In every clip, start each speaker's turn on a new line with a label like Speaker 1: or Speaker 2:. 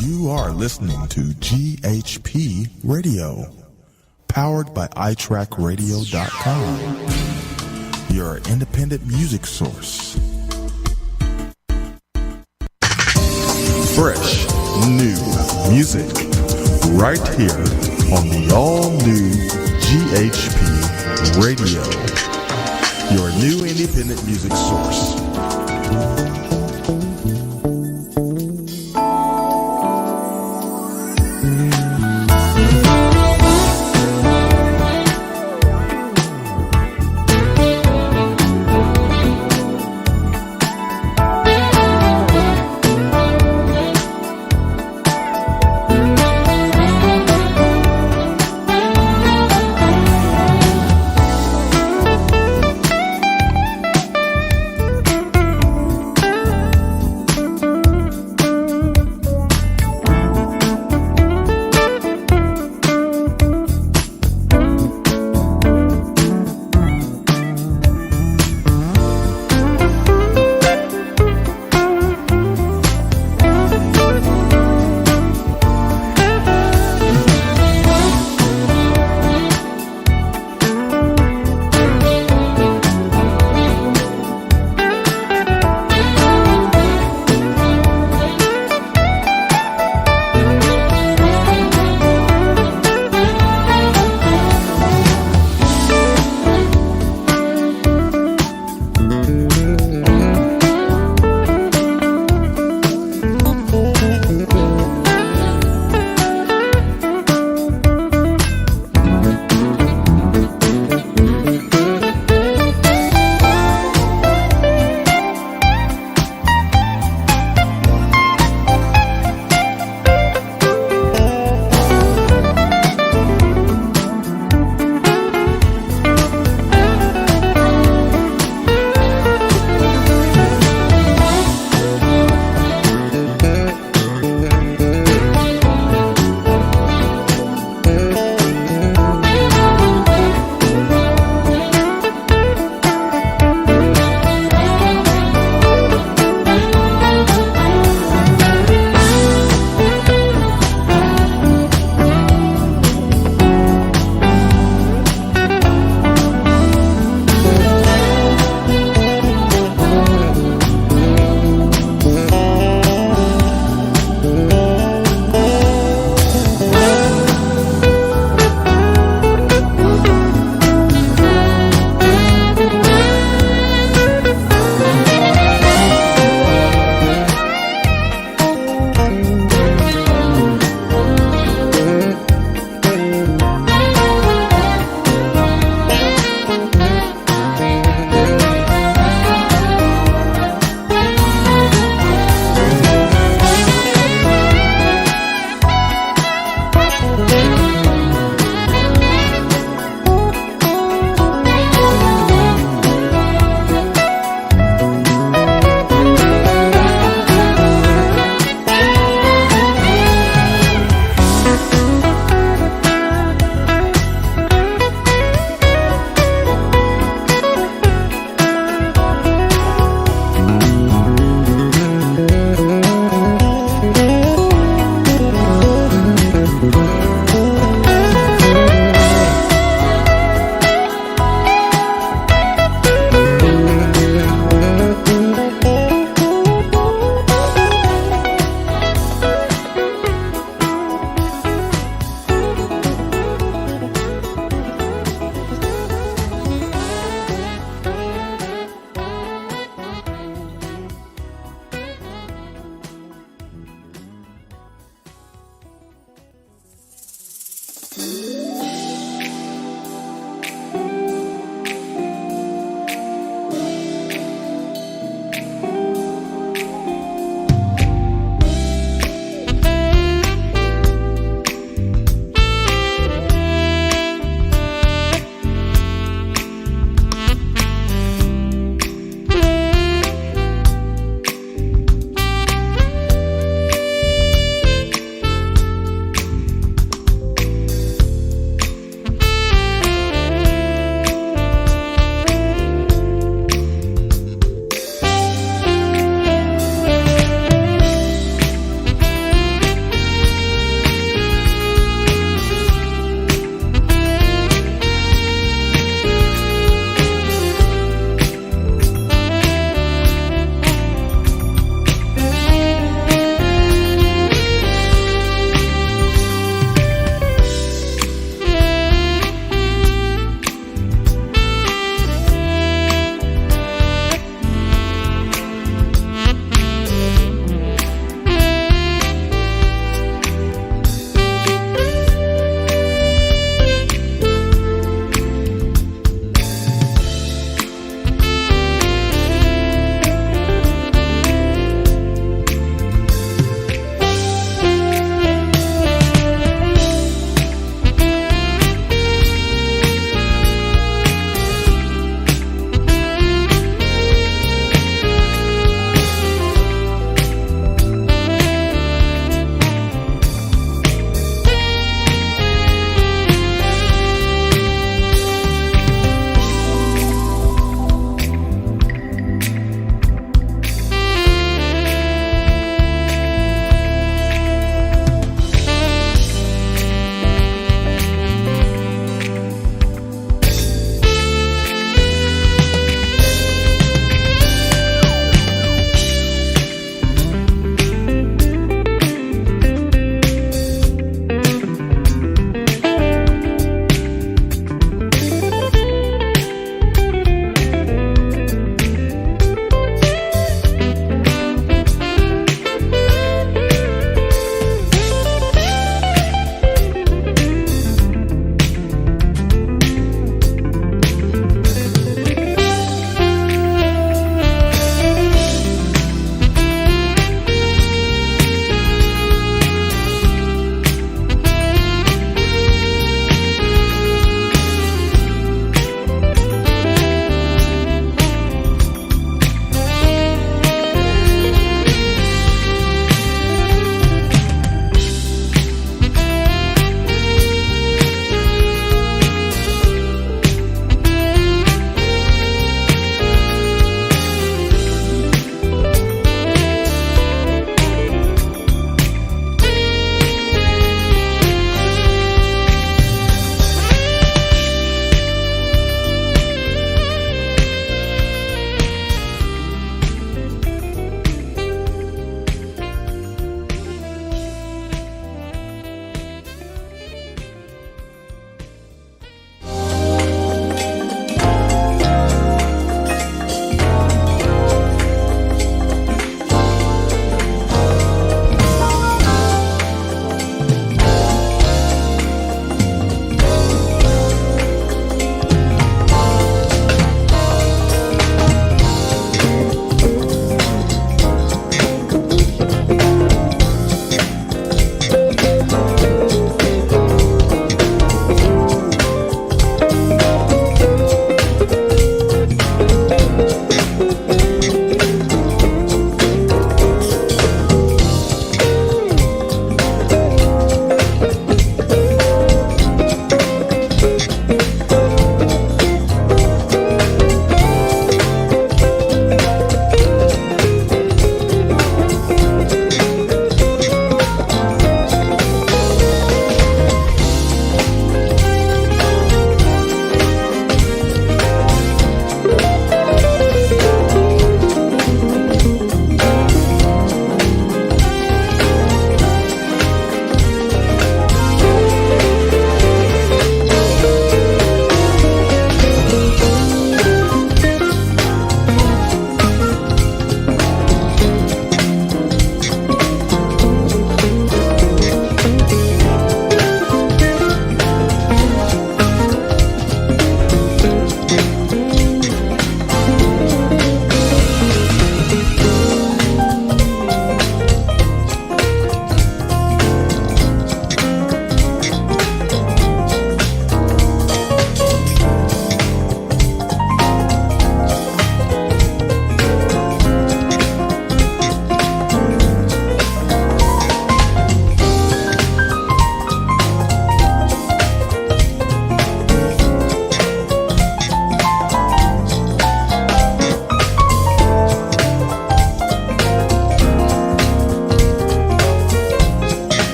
Speaker 1: You are listening to GHP Radio, powered by iTrackRadio.com, your independent music source. Fresh, new music, right here on the all-new GHP Radio, your new independent music source.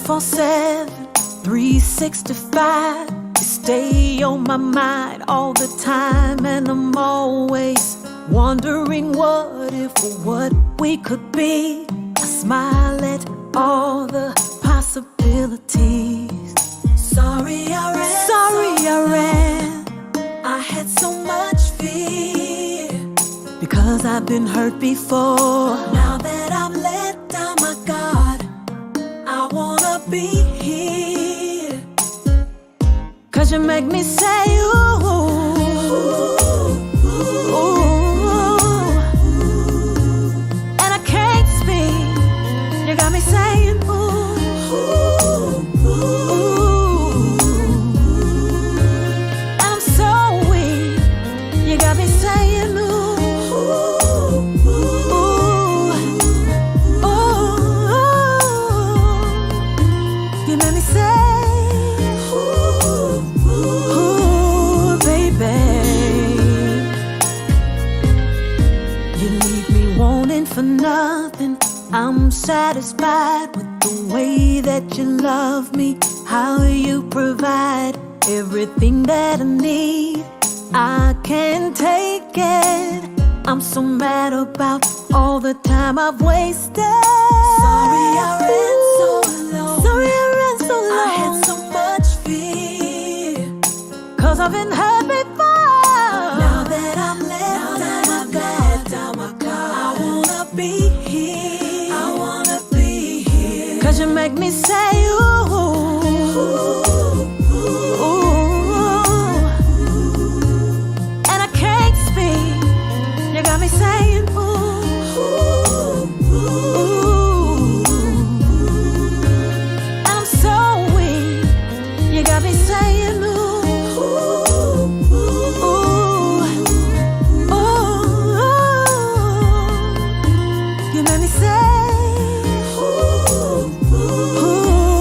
Speaker 2: 24/7, 365. You stay on my mind all the time, and I'm always wondering what if or what we could be. I smile at all the possibilities. Sorry I ran. I had so much fear, because I've been hurt before. Now that I'm let down, my God, I wanna be here. 'Cause you make me say ooh, ooh, ooh. And I can't speak. You got me saying ooh, ooh, ooh. And I'm so weak. You got me saying ooh. For nothing, I'm satisfied with the way that you love me, how you provide everything that I need. I can't take it. I'm so mad about all the time I've wasted. Sorry I ran so long. I had so much fear, 'cause I've been hurt before. Now that I'm let down, my God, I wanna be here. I wanna be here. 'Cause you make me say ooh, ooh, ooh. And I can't speak. You got me saying ooh, ooh, ooh. And I'm so weak. You got me saying ooh. You made me say ooh, ooh.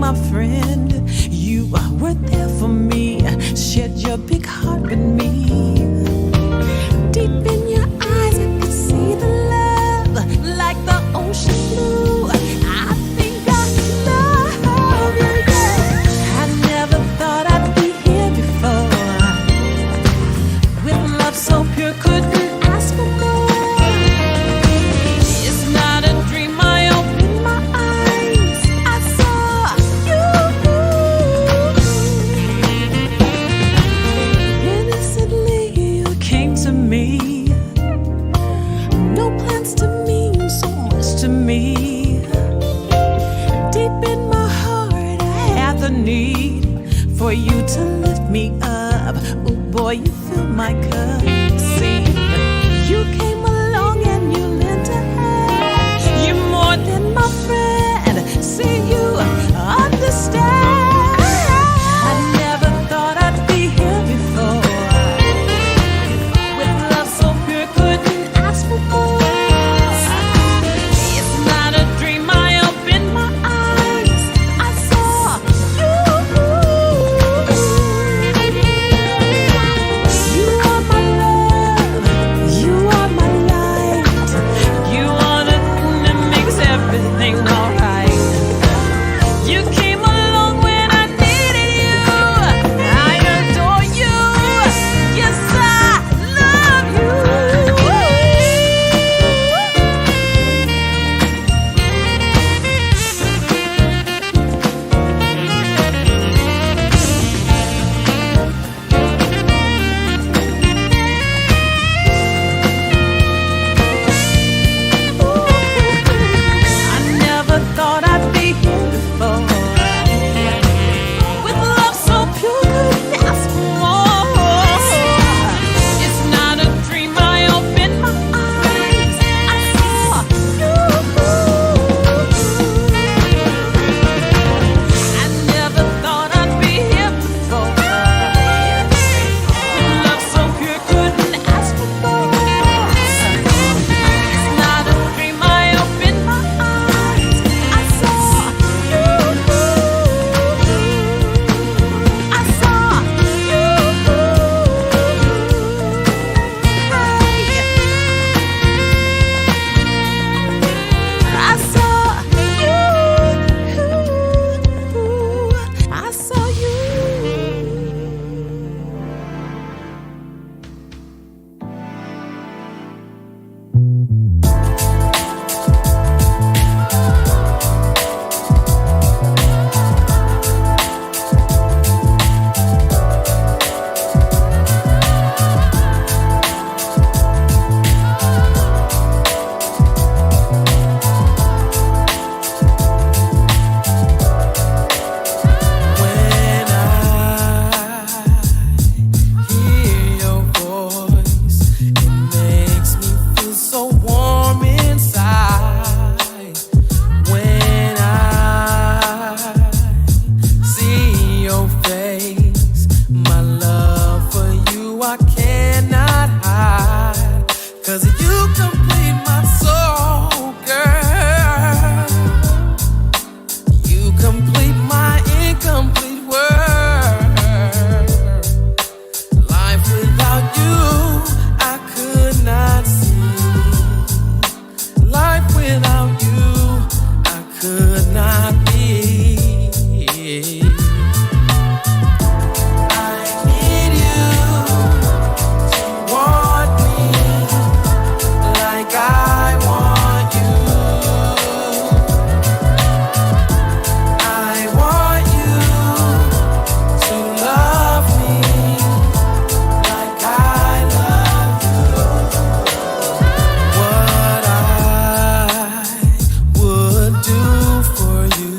Speaker 2: my friend. You were there for me, shared your big heart with me. Deep in your eyes, I could see the love, like the ocean blue. I think I love you, yeah. I never thought I'd be here before. With love so pure, couldn't ask for more. It's not a dream, I opened my eyes, I saw you. Innocently you came to me. No plans to mean so much to me. Deep in my heart I had the need for you to lift me up. Oh boy, you filled my cup. See, you came along and you lent a hand. You're more than my friend. See, you understand. I never thought I'd be here before. With love so pure, couldn't ask for more. It's not a dream, I opened my eyes, I saw you. You are my love, you are my light. You are the thing that makes everything alright. You came along when I needed you. I adore you. Yes, I love you. I never thought I'd be here before. With love so pure, couldn't ask for more. It's not a dream, I opened my eyes, I saw you. I never thought I'd be here before. With love so pure, couldn't ask for more. It's not a dream, I opened my eyes, I saw you. I saw you. I saw you. I saw you.
Speaker 3: When I hear your voice, it makes me feel so warm inside. When I see your face, my love for you I cannot hide. 'Cause you complete my soul, girl. You complete my incomplete world. Life without you, I could not see. Life without you, I could not be. I need you to want me like I want you. I want you to love me like I love you. What I would do for you,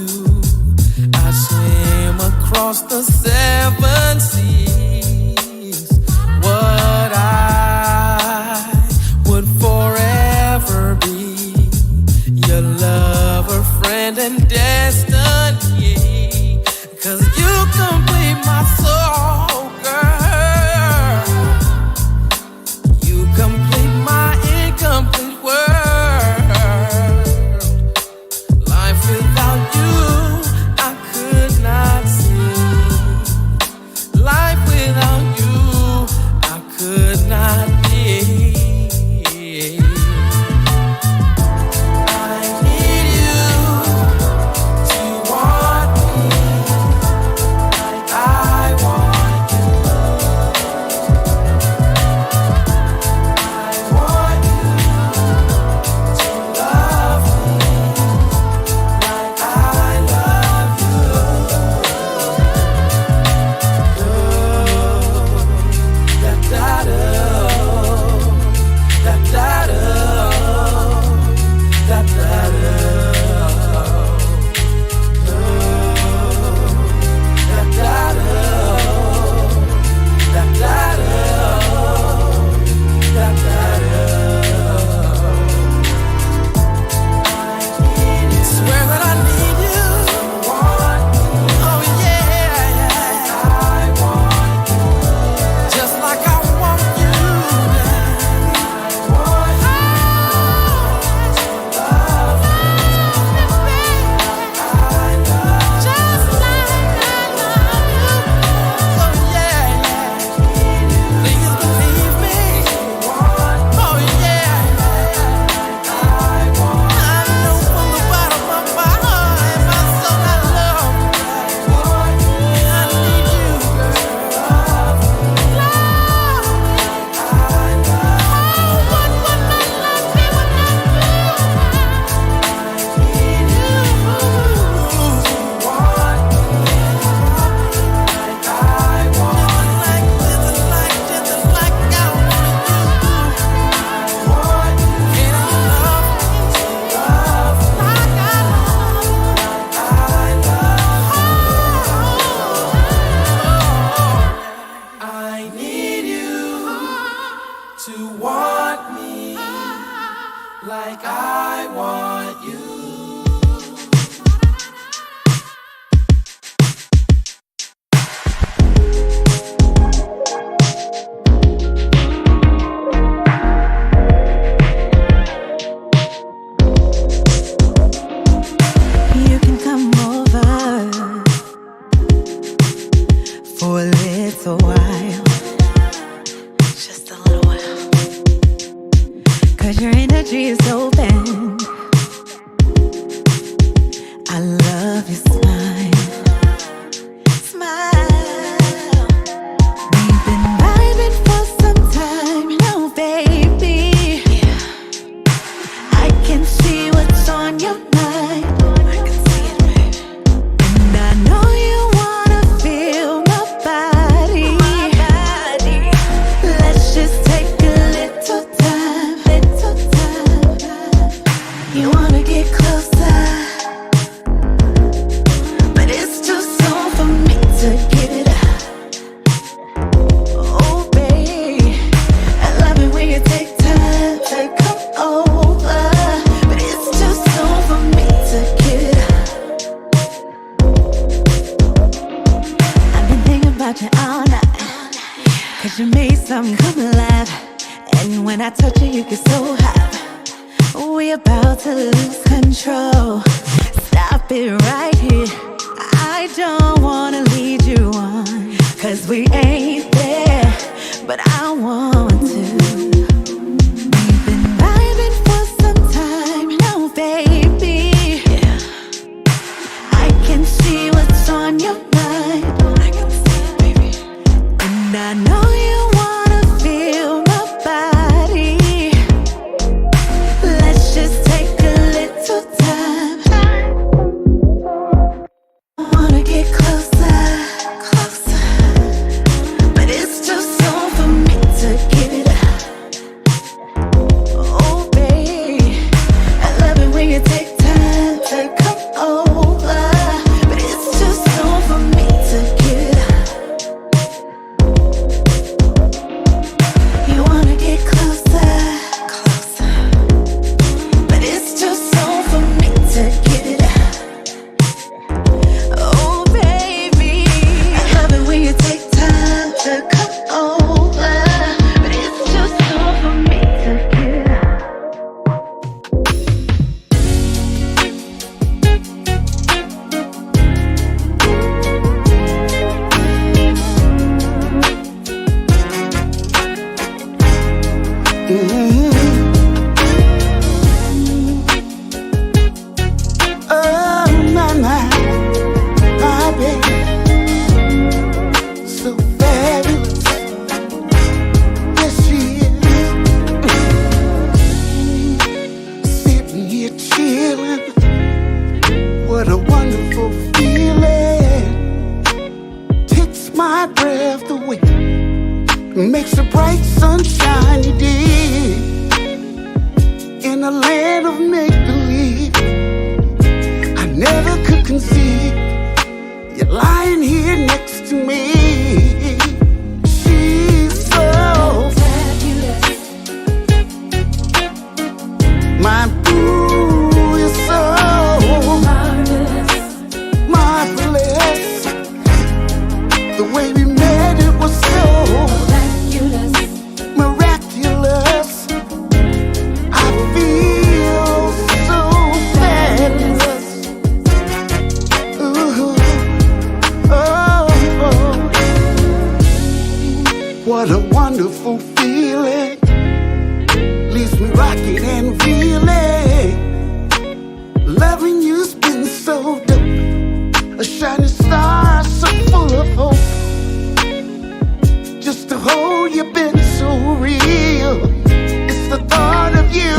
Speaker 3: I'd swim across the 7 seas. What I would forever be, your lover, friend, and destiny. 'Cause you complete my soul, girl. You complete my incomplete world. Life without you, I could
Speaker 2: about you all night. 'Cause you made something come alive. And when I touch you, you get so hot. We about to lose control. Stop it right here. I don't wanna lead you on, 'cause we ain't there, but I want to. We've been vibing for some time now, baby. Yeah. I can see what's on your mind. I can see it, baby. And I know you wanna feel my body. Let's just take a little time. I wanna get closer, closer, but it's too soon for me to give it up. Oh, babe, I love it when you take time to come over, but it's too soon for me to give it up. You wanna get closer, closer, but it's too soon for me to give it up. Oh, baby, I love it when you take time to come over, but it's too soon for me to give it up.
Speaker 4: Oh, my baby, so fabulous. Yes, she is. Sitting here chilling, what a wonderful feeling. Takes my breath away, makes a bright sunshiny day in a land of make-believe. I never could conceive you're lying here next to me. She's so
Speaker 2: Fabulous.
Speaker 4: my boo is so
Speaker 2: Marvelous.
Speaker 4: marvelous. The way we met, it was so
Speaker 2: Miraculous.
Speaker 4: miraculous. I feel so fabulous. Ooh, oh, oh. What a wonderful feeling. Leaves me rocking and reeling. Loving you's been so dope. A shining star, so full of hope. Just to hold you, been so real. It's the thought of you.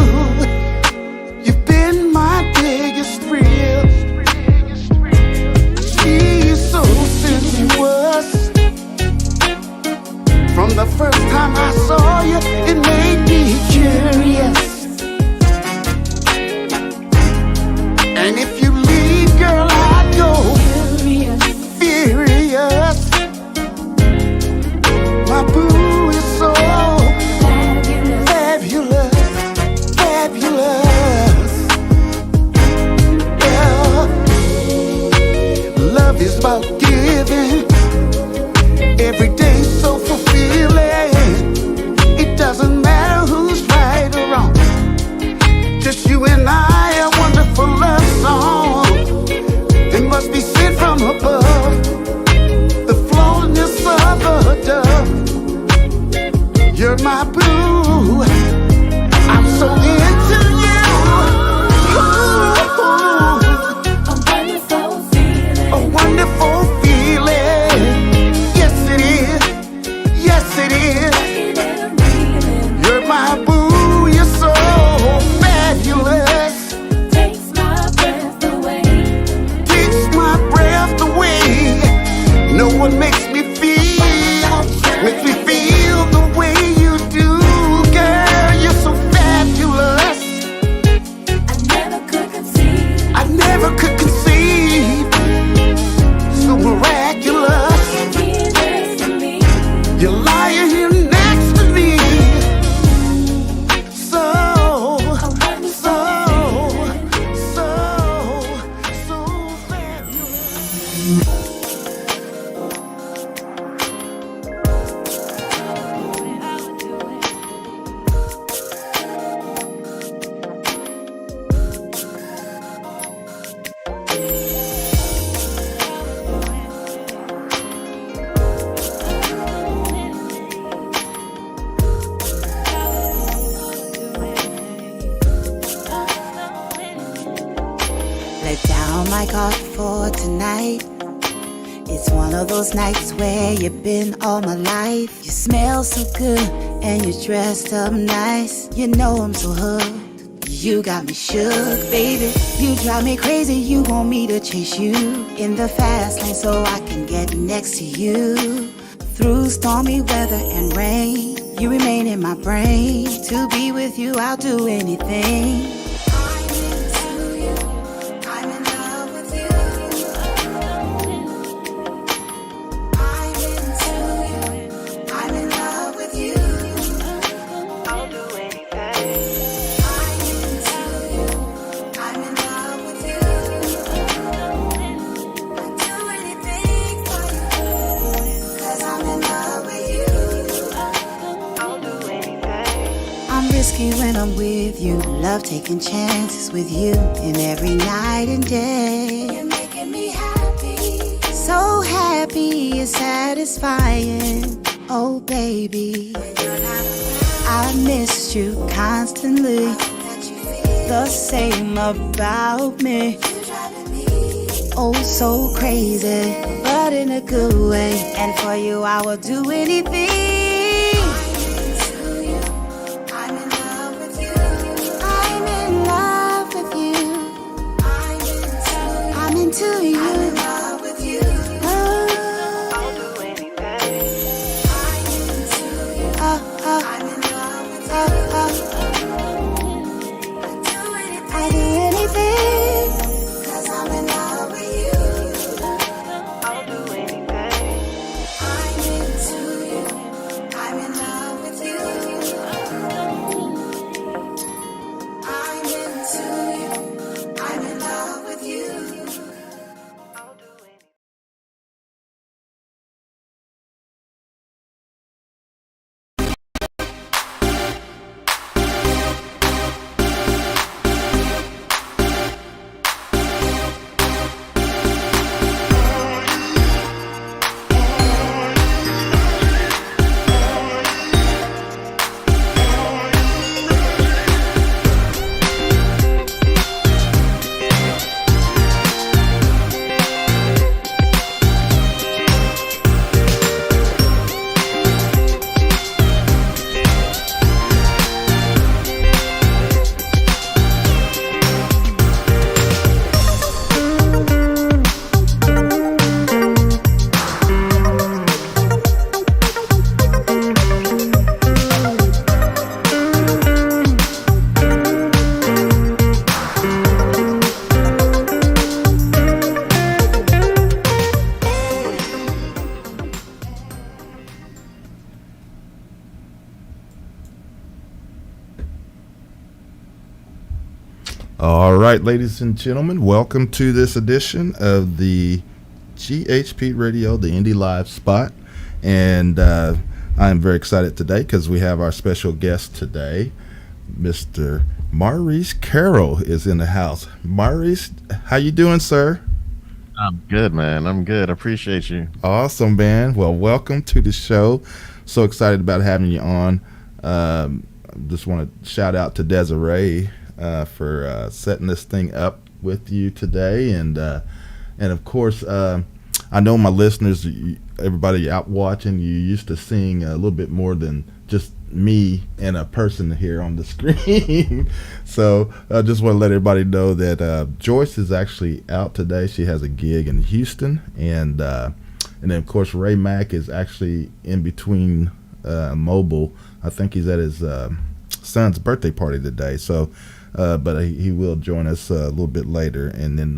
Speaker 4: You've been my biggest thrill. She's so sensuous. From the first time I saw you, it made me curious. And if you leave, girl, I'd go furious. My boo is so fabulous, fabulous. Yeah. Love is about giving. Every day so fulfilling. It doesn't matter who's right or wrong. Just you and I, a wonderful love song. It must be sent from above. The flowness of a dove. You're my boo. I'm so into you. Ooh,
Speaker 2: A wonderful feeling.
Speaker 4: a wonderful feeling. Yes, it is.
Speaker 2: It's one of those nights where you've been all my life. You smell so good and you're dressed up nice. You know I'm so hooked. You got me shook, baby. You drive me crazy. You want me to chase you in the fast lane so I can get next to you. Through stormy weather and rain, you remain in my brain. To be with you, I'll do anything. I'm into you. I'm in love with you. I'm into you. I'm in love with you. I'll do anything. I'm into you. I'm in love with you. I'll do anything for you. 'Cause I'm in love with you. I'll do anything. I'm risky when I'm with you. Love taking chances with you. And every night and day, you're making me happy. So happy, it's satisfying. Oh baby, I missed you constantly. The same about me. Oh, so crazy, but in a good way. And for you, I will do anything. I'm in love with you. I'm in love with you. I'm into you. I'm in love with you. I'll do anything. I'm into you. I'm in love with you. I'll do anything. 'Cause I'm in love with you. I'll do anything. I'm into you. I'm in love with you. I'm into you. I'm in love with you. I'll do anything.
Speaker 5: All right, ladies and gentlemen, welcome to this edition of the GHP Radio, the Indie Live spot. And I'm very excited today because we have our special guest today, Mr. Maurice Carroll is in the house. Maurice, how you doing, sir?
Speaker 6: I'm good, man. I'm good. I appreciate you.
Speaker 5: Awesome, man. Well, welcome to the show. So excited about having you on. Just want to shout out to Desiree for setting this thing up with you today, and of course, I know my listeners, everybody out watching, you used to seeing a little bit more than just me and a person here on the screen. So I just want to let everybody know that Joyce is actually out today. She has a gig in Houston, and then of course Ray Mack is actually in between mobile. I think he's at his son's birthday party today. So but he will join us a little bit later, and then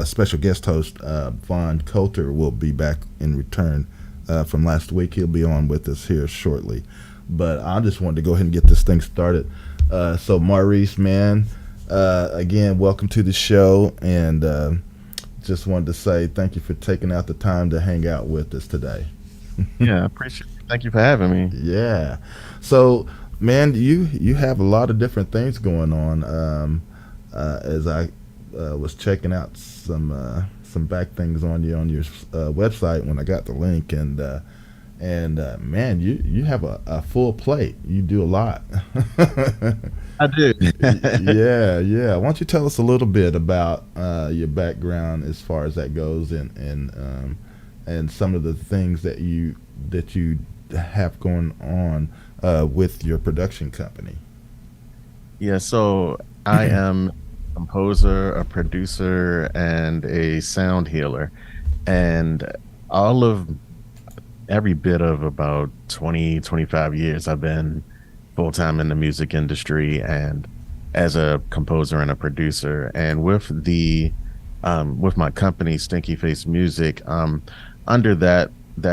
Speaker 5: special guest host Vaughn Coulter will be back in return from last week. He'll be on with us here shortly, but I just wanted to go ahead and get this thing started. So Maurice, man, again, welcome to the show, and just wanted to say thank you for taking out the time to hang out with us today.
Speaker 6: Yeah, I appreciate it. Thank you for having me.
Speaker 5: Yeah. So, man, you have a lot of different things going on. As I was checking out some back things on your website when I got the link, and man, you have a full plate. You do a lot.
Speaker 6: I do.
Speaker 5: Yeah, yeah. Why don't you tell us a little bit about your background as far as that goes, and some of the things that you have going on with your production company.
Speaker 6: Yeah, so I am a composer, a producer, and a sound healer. And all of every bit of about 20, 25 years, I've been full time in the music industry and as a composer and a producer. And with my company, Stinky Face Music, under that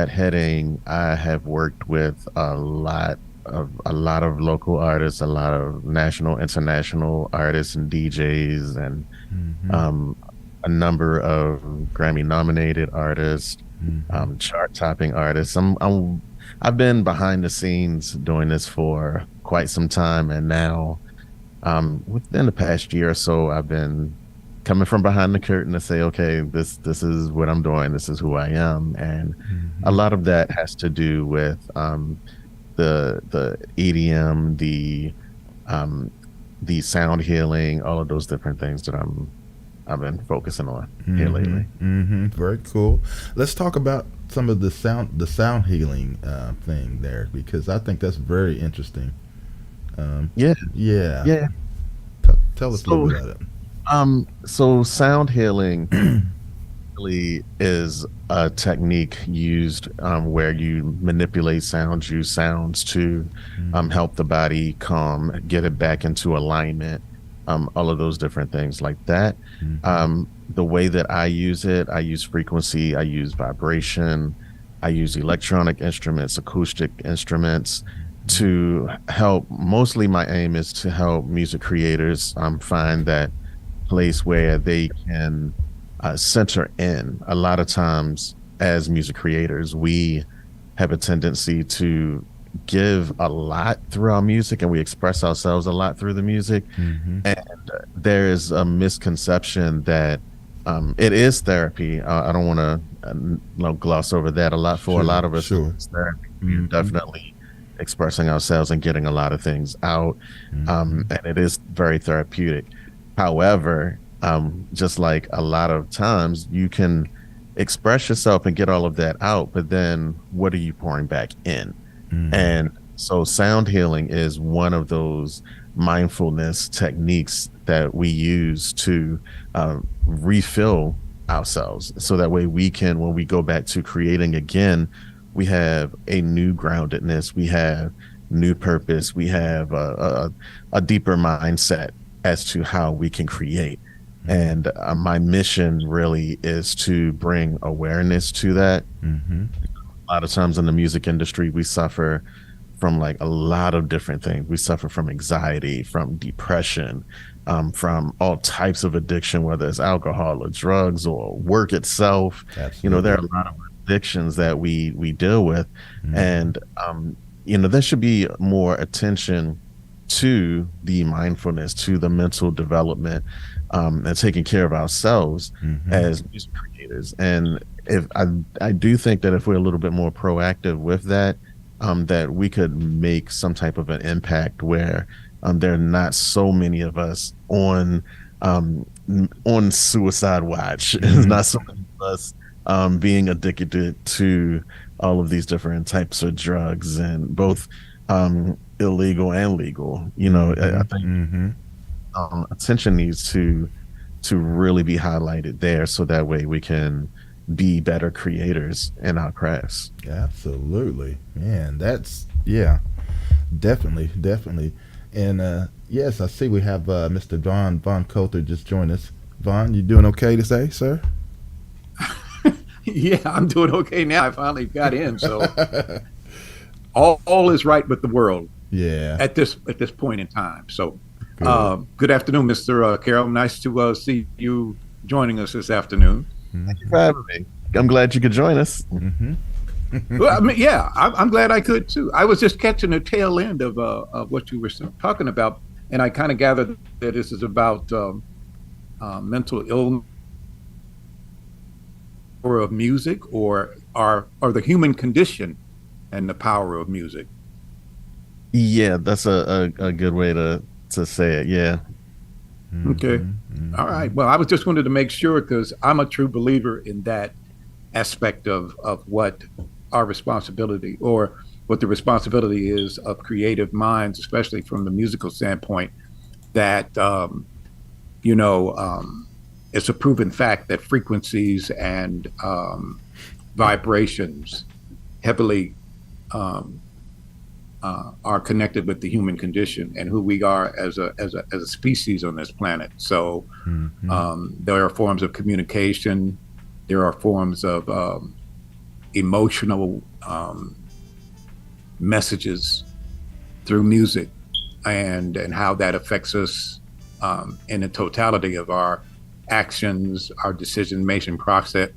Speaker 6: heading, I have worked with a lot of local artists, a lot of national, international artists and DJs, and
Speaker 5: Mm-hmm.
Speaker 6: um, a number of Grammy nominated artists,
Speaker 5: Mm-hmm.
Speaker 6: chart topping artists. I've been behind the scenes doing this for quite some time, and now within the past year or so, I've been coming from behind the curtain to say, okay, this is what I'm doing, this is who I am, and a
Speaker 5: Mm-hmm.
Speaker 6: lot of that has to do with the EDM, um, the sound healing, all of those different things that I've been focusing on here
Speaker 5: Mm-hmm.
Speaker 6: lately.
Speaker 5: Mm-hmm. Very cool. Let's talk about some of the sound healing thing there, because I think that's very interesting.
Speaker 6: Yeah,
Speaker 5: Yeah.
Speaker 6: yeah.
Speaker 5: Tell us a little
Speaker 6: So,
Speaker 5: bit about
Speaker 6: so sound healing
Speaker 5: it.
Speaker 6: really is a technique used where you manipulate sounds, use sounds to
Speaker 5: Mm-hmm.
Speaker 6: help the body calm, get it back into alignment, all of those different things like that.
Speaker 5: Mm-hmm.
Speaker 6: The way that I use it, I use frequency, I use vibration, I use electronic instruments, acoustic instruments to help. Mostly, my aim is to help music creators find that place where they can center in. A lot of times, as music creators, we have a tendency to give a lot through our music and we express ourselves a lot through the music.
Speaker 5: Mm-hmm.
Speaker 6: And there is a misconception that it is therapy. I don't want to gloss over that. For a
Speaker 5: Sure,
Speaker 6: lot of us,
Speaker 5: sure.
Speaker 6: it's therapy. We are
Speaker 5: Mm-hmm.
Speaker 6: definitely expressing ourselves and getting a lot of things out.
Speaker 5: Mm-hmm.
Speaker 6: And it is very therapeutic. However, just like a lot of times, you can express yourself and get all of that out, but then what are you pouring back in?
Speaker 5: Mm-hmm.
Speaker 6: And so sound healing is one of those mindfulness techniques that we use to refill ourselves. So that way we can, when we go back to creating again, we have a new groundedness, we have new purpose, we have a deeper mindset as to how we can create. And my mission really is to bring awareness to that.
Speaker 5: Mm-hmm.
Speaker 6: A lot of times in the music industry, we suffer from like a lot of different things. We suffer from anxiety, from depression, from all types of addiction, whether it's alcohol or drugs or work itself. There
Speaker 5: Absolutely.
Speaker 6: are a lot of addictions that we deal with,
Speaker 5: Mm-hmm.
Speaker 6: and there should be more attention to the mindfulness, to the mental development, and taking care of ourselves
Speaker 5: Mm-hmm.
Speaker 6: as music creators. And if I do think that if we're a little bit more proactive with that, that we could make some type of an impact where there are not so many of us on suicide watch. There's
Speaker 5: Mm-hmm.
Speaker 6: not so many of us being addicted to all of these different types of drugs, and both illegal and legal. I think
Speaker 5: Mm-hmm.
Speaker 6: attention needs to really be highlighted there, so that way we can be better creators in our crafts.
Speaker 5: Absolutely, man. That's yeah, definitely, definitely. And yes, I see we have Mr. Von Coulter just joined us. Von, you doing okay today, sir?
Speaker 7: Yeah, I'm doing okay now. I finally got in, so all is right with the world
Speaker 5: Yeah.
Speaker 7: at this point in time. So,
Speaker 5: Good.
Speaker 7: good afternoon, Mr. Carroll. Nice to see you joining us this afternoon.
Speaker 6: Thank you for having me. I'm glad you could join us.
Speaker 5: Mm-hmm.
Speaker 7: Well, I mean, yeah, I'm glad I could too. I was just catching the tail end of what you were talking about, and I kind of gathered that this is about mental illness or of music, or the human condition and the power of music.
Speaker 6: Yeah, that's a good way to to say it. Yeah.
Speaker 7: Okay. All right. Well, I was just wanted to make sure because I'm a true believer in that aspect of what our responsibility or what the responsibility is of creative minds, especially from the musical standpoint, that, it's a proven fact that frequencies and vibrations heavily are connected with the human condition and who we are as a species on this planet. So there are forms of communication, there are forms of emotional messages through music, and how that affects us in the totality of our actions, our decision-making processes,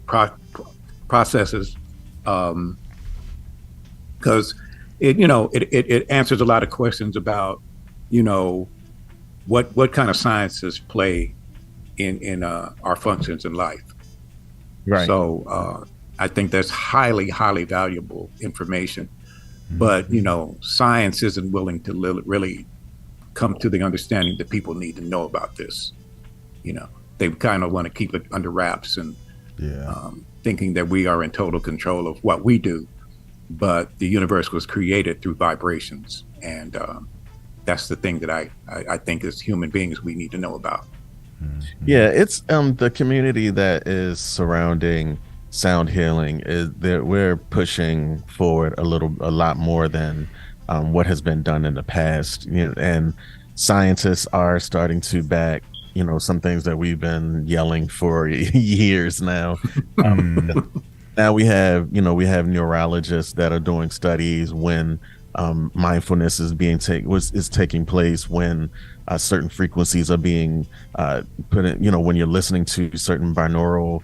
Speaker 7: because it answers a lot of questions about what kind of sciences play in our functions in life.
Speaker 6: Right.
Speaker 7: So I think that's highly, highly valuable information. But science isn't willing to really come to the understanding that people need to know about this. They kind of want to keep it under wraps and thinking that we are in total control of what we do. But the universe was created through vibrations, and that's the thing that I think as human beings we need to know about.
Speaker 6: Yeah, it's the community that is surrounding sound healing is that we're pushing forward a lot more than what has been done in the past. And scientists are starting to back some things that we've been yelling for years now. Now we have neurologists that are doing studies when mindfulness is taking place, when certain frequencies are being put in, when you're listening to certain binaural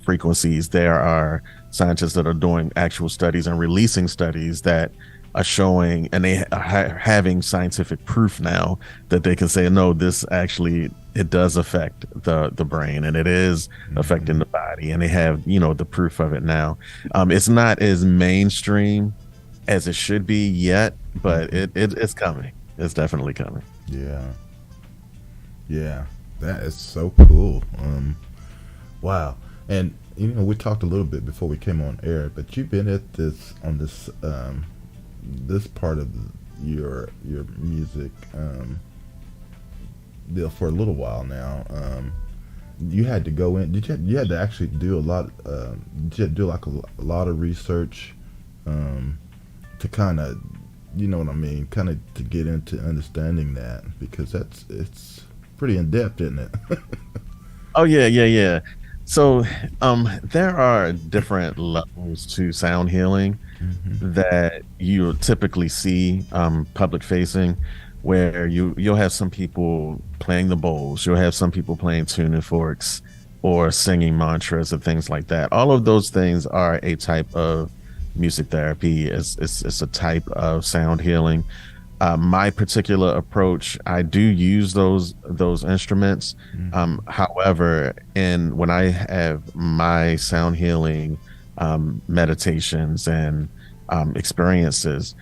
Speaker 6: frequencies. There are scientists that are doing actual studies and releasing studies that are showing, and they are having scientific proof now that they can say, no, this actually, it does affect the brain, and it is affecting the body, and they have the proof of it now. It's not as mainstream as it should be yet, but it's coming. It's definitely coming.
Speaker 5: Yeah, that is so cool. Wow. And we talked a little bit before we came on air, but you've been at this this part of your music deal for a little while now. You had to go in. You had to actually do a lot? Did you do like a lot of research to kind of, what I mean, kind of to get into understanding that, because it's pretty in depth, isn't it?
Speaker 6: Oh yeah. So there are different levels to sound healing that you typically see public facing, where you'll have some people playing the bowls, you'll have some people playing tuning forks or singing mantras and things like that. All of those things are a type of music therapy. It's a type of sound healing. My particular approach, I do use those instruments. However, when I have my sound healing meditations and experiences,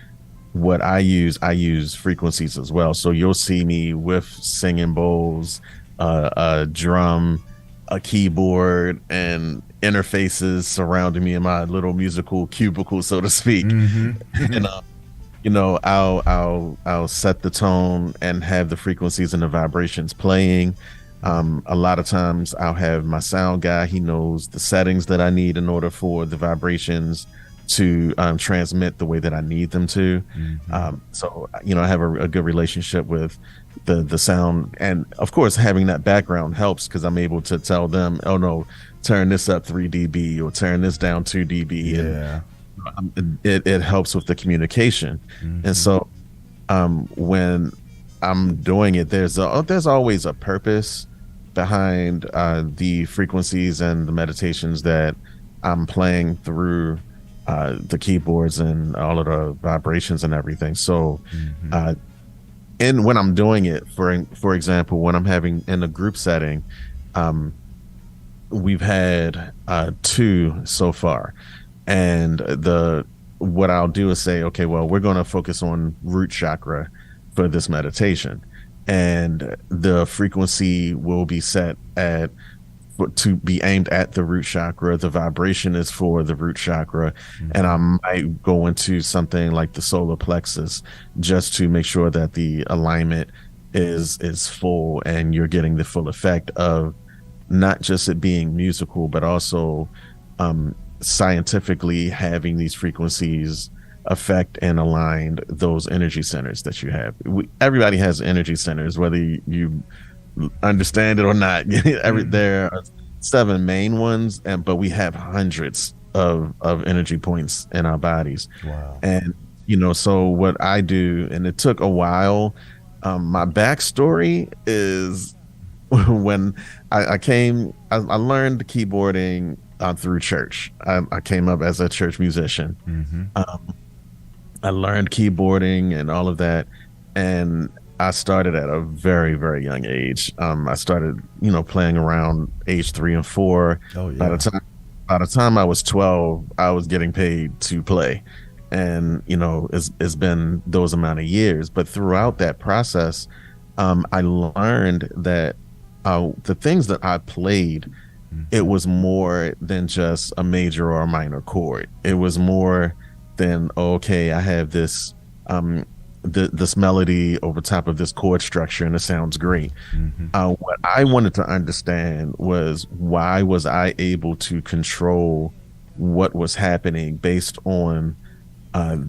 Speaker 6: what I use frequencies as well. So you'll see me with singing bowls, a drum, a keyboard, and interfaces surrounding me in my little musical cubicle, so to speak. And I'll set the tone and have the frequencies and the vibrations playing. A lot of times I'll have my sound guy. He knows the settings that I need in order for the vibrations to transmit the way that I need them to. So I have a good relationship with the sound, and of course having that background helps, because I'm able to tell them, oh no, turn this up 3 dB or turn this down 2 dB.
Speaker 5: Yeah.
Speaker 6: And it helps with the communication. And so when I'm doing it, there's always a purpose behind the frequencies and the meditations that I'm playing through the keyboards and all of the vibrations and everything. So and when I'm doing it, for example, when I'm having in a group setting, we've had 2 so far. And what I'll do is say, okay, well, we're going to focus on root chakra for this meditation. and the frequency will be set at to be aimed at the root chakra. The vibration is for the root chakra, and I might go into something like the solar plexus just to make sure that the alignment is full and you're getting the full effect of not just it being musical, but also scientifically having these frequencies affect and align those energy centers that you have. Everybody has energy centers, whether you understand it or not. There are 7 main ones, but we have hundreds of energy points in our bodies.
Speaker 5: Wow.
Speaker 6: And so what I do, and it took a while. My backstory is when I learned keyboarding through church. I came up as a church musician. I learned keyboarding and all of that, and I started at a very, very young age. I started, playing around age 3 and 4.
Speaker 5: Oh, yeah.
Speaker 6: By the time I was 12, I was getting paid to play, and it's been those amount of years. But throughout that process, I learned that the things that I played, it was more than just a major or a minor chord. It was more than, okay, I have this this melody over top of this chord structure and it sounds great. What I wanted to understand was, why was I able to control what was happening based on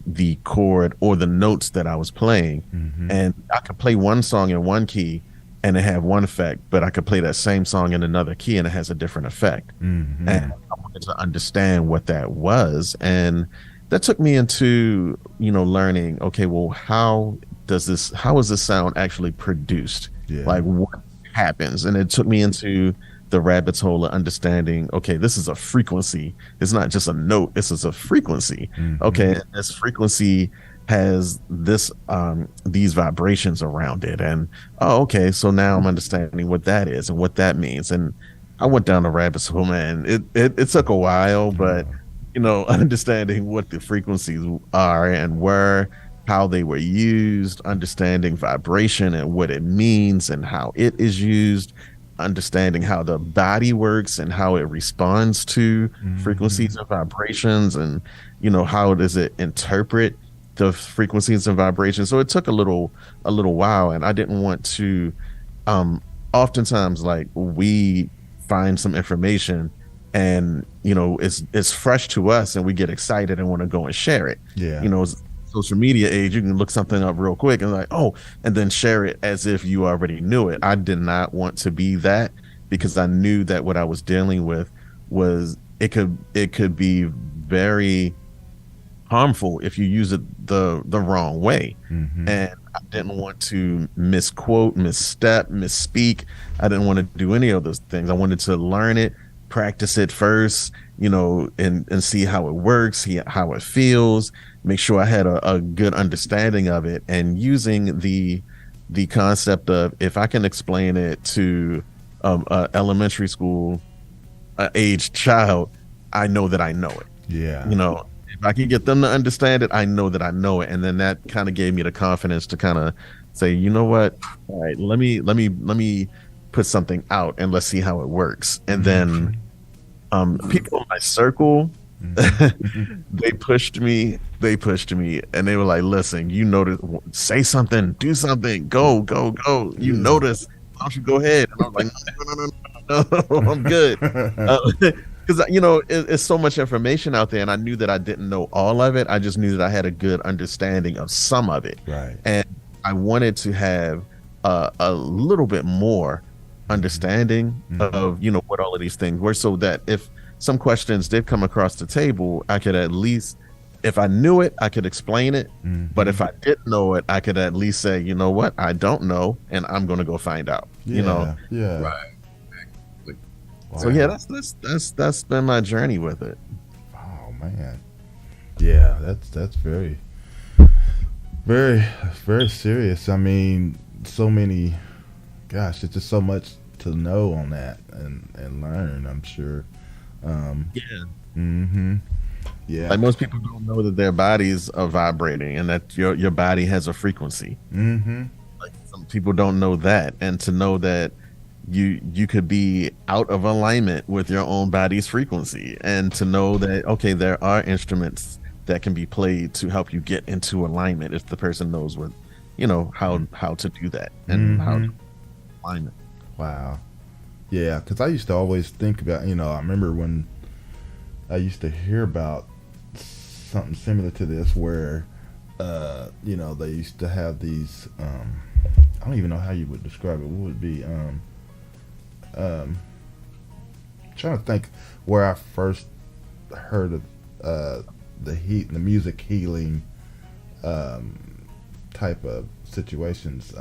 Speaker 6: the chord or the notes that I was playing? And I could play one song in one key and it had one effect, but I could play that same song in another key and it has a different effect. And I wanted to understand what that was, and that took me into learning, okay, well, how is this sound actually produced? Like, what happens? And it took me into the rabbit hole of understanding, okay, this is a frequency. It's not just a note, this is a frequency. Okay, and this frequency has these vibrations around it, and okay, so now I'm understanding what that is and what that means. And I went down the rabbit hole, man. It took a while, but understanding what the frequencies are and how they were used, understanding vibration and what it means and how it is used, understanding how the body works and how it responds to frequencies and vibrations, and how does it interpret the frequencies and vibrations. So it took a little while, and I didn't want to oftentimes, like, we find some information and it's fresh to us and we get excited and want to go and share it. Social media age, you can look something up real quick and and then share it as if you already knew it. I did not want to be that, because I knew that what I was dealing with was it could be very harmful if you use it the wrong way. And I didn't want to misquote, misstep, misspeak. I didn't want to do any of those things. I wanted to learn it, practice it first, and see how it works, how it feels, make sure I had a good understanding of it, and using the concept of, if I can explain it to a elementary school age child, I know that I know it. If I can get them to understand it, I know that I know it. And then that kind of gave me the confidence to kind of say, you know what, all right, let me put something out and let's see how it works. And then people in my circle, they pushed me, and they were like, listen, say something, do something, go, you notice, why don't you go ahead? And I was like, no, I'm good. Because it's so much information out there, and I knew that I didn't know all of it. I just knew that I had a good understanding of some of it, and I wanted to have a little bit more understanding of what all of these things were, so that if some questions did come across the table, I could at least, if I knew it, I could explain it. But if I didn't know it, I could at least say, you know what, I don't know, and I'm going to go find out.
Speaker 5: Right.
Speaker 6: Wow. So yeah, that's been my journey with it.
Speaker 5: Oh man, yeah, that's very, very, very serious. I mean, so many, gosh, it's just so much to know on that and learn, I'm sure. Yeah.
Speaker 6: Like, most people don't know that their bodies are vibrating and that your body has a frequency. Like, People don't know that, and to know that you could be out of alignment with your own body's frequency, and to know that okay, there are instruments that can be played to help you get into alignment if the person knows what, how to do that and how to alignment.
Speaker 5: Wow. Yeah, because I used to always think about, I remember when I used to hear about something similar to this where, they used to have these, I don't even know how you would describe it. What would it be? Trying to think where I first heard of the music healing type of situations.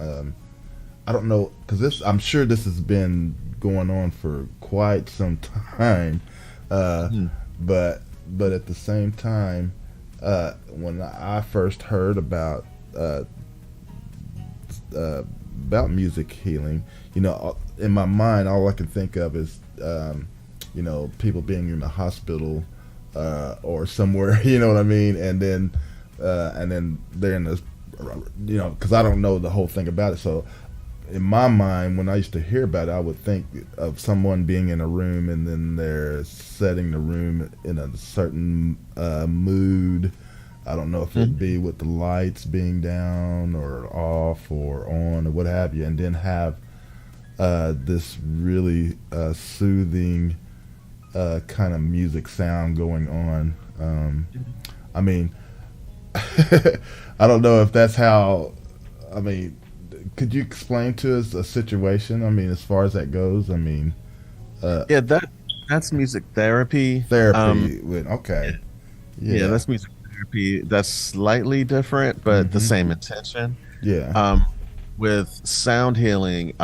Speaker 5: I don't know, because I'm sure this has been going on for quite some time, but at the same time, when I first heard about music healing, in my mind, all I can think of is people being in the hospital or somewhere, you know what I mean, and then they're in this, because I don't know the whole thing about it, so. In my mind, when I used to hear about it, I would think of someone being in a room and then they're setting the room in a certain mood. I don't know if it'd be with the lights being down or off or on or what have you, and then have this really soothing kind of music sound going on. I mean, I don't know if that's how, could you explain to us a situation? As far as that goes,
Speaker 6: Yeah, that's music therapy.
Speaker 5: Okay.
Speaker 6: Yeah, that's music therapy. That's slightly different, but the same intention.
Speaker 5: Yeah.
Speaker 6: With sound healing,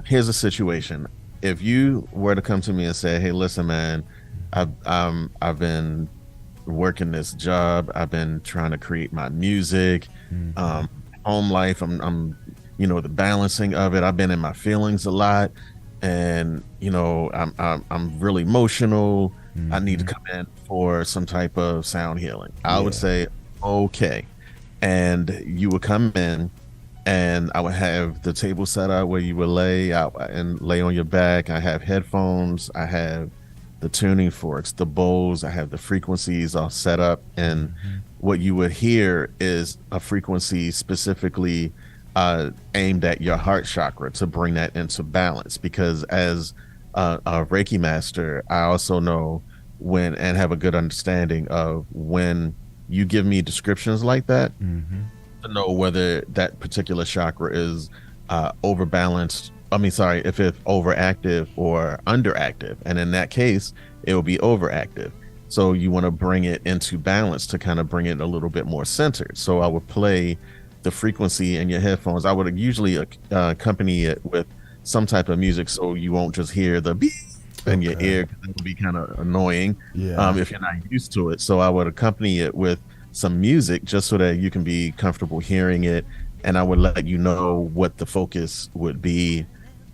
Speaker 6: here's a situation. If you were to come to me and say, "Hey, listen, man, I've been working this job. I've been trying to create my music, home life. I'm the balancing of it. I've been in my feelings a lot, and I'm really emotional. I need to come in for some type of sound healing." I would say, okay, and you would come in, and I would have the table set up where you would lay out and lay on your back. I have headphones. I have the tuning forks, the bowls. I have the frequencies all set up, and what you would hear is a frequency specifically aimed at your heart chakra to bring that into balance. Because as a Reiki master, I also know when and have a good understanding of when you give me descriptions like that, to know whether that particular chakra is overbalanced. If it's overactive or underactive. And in that case, it will be overactive. So you want to bring it into balance to kind of bring it a little bit more centered. So I would play the frequency in your headphones. I would usually accompany it with some type of music, so you won't just hear the beep in your ear, because it would be kind of annoying if you're not used to it. So I would accompany it with some music just so that you can be comfortable hearing it, and I would let you know what the focus would be.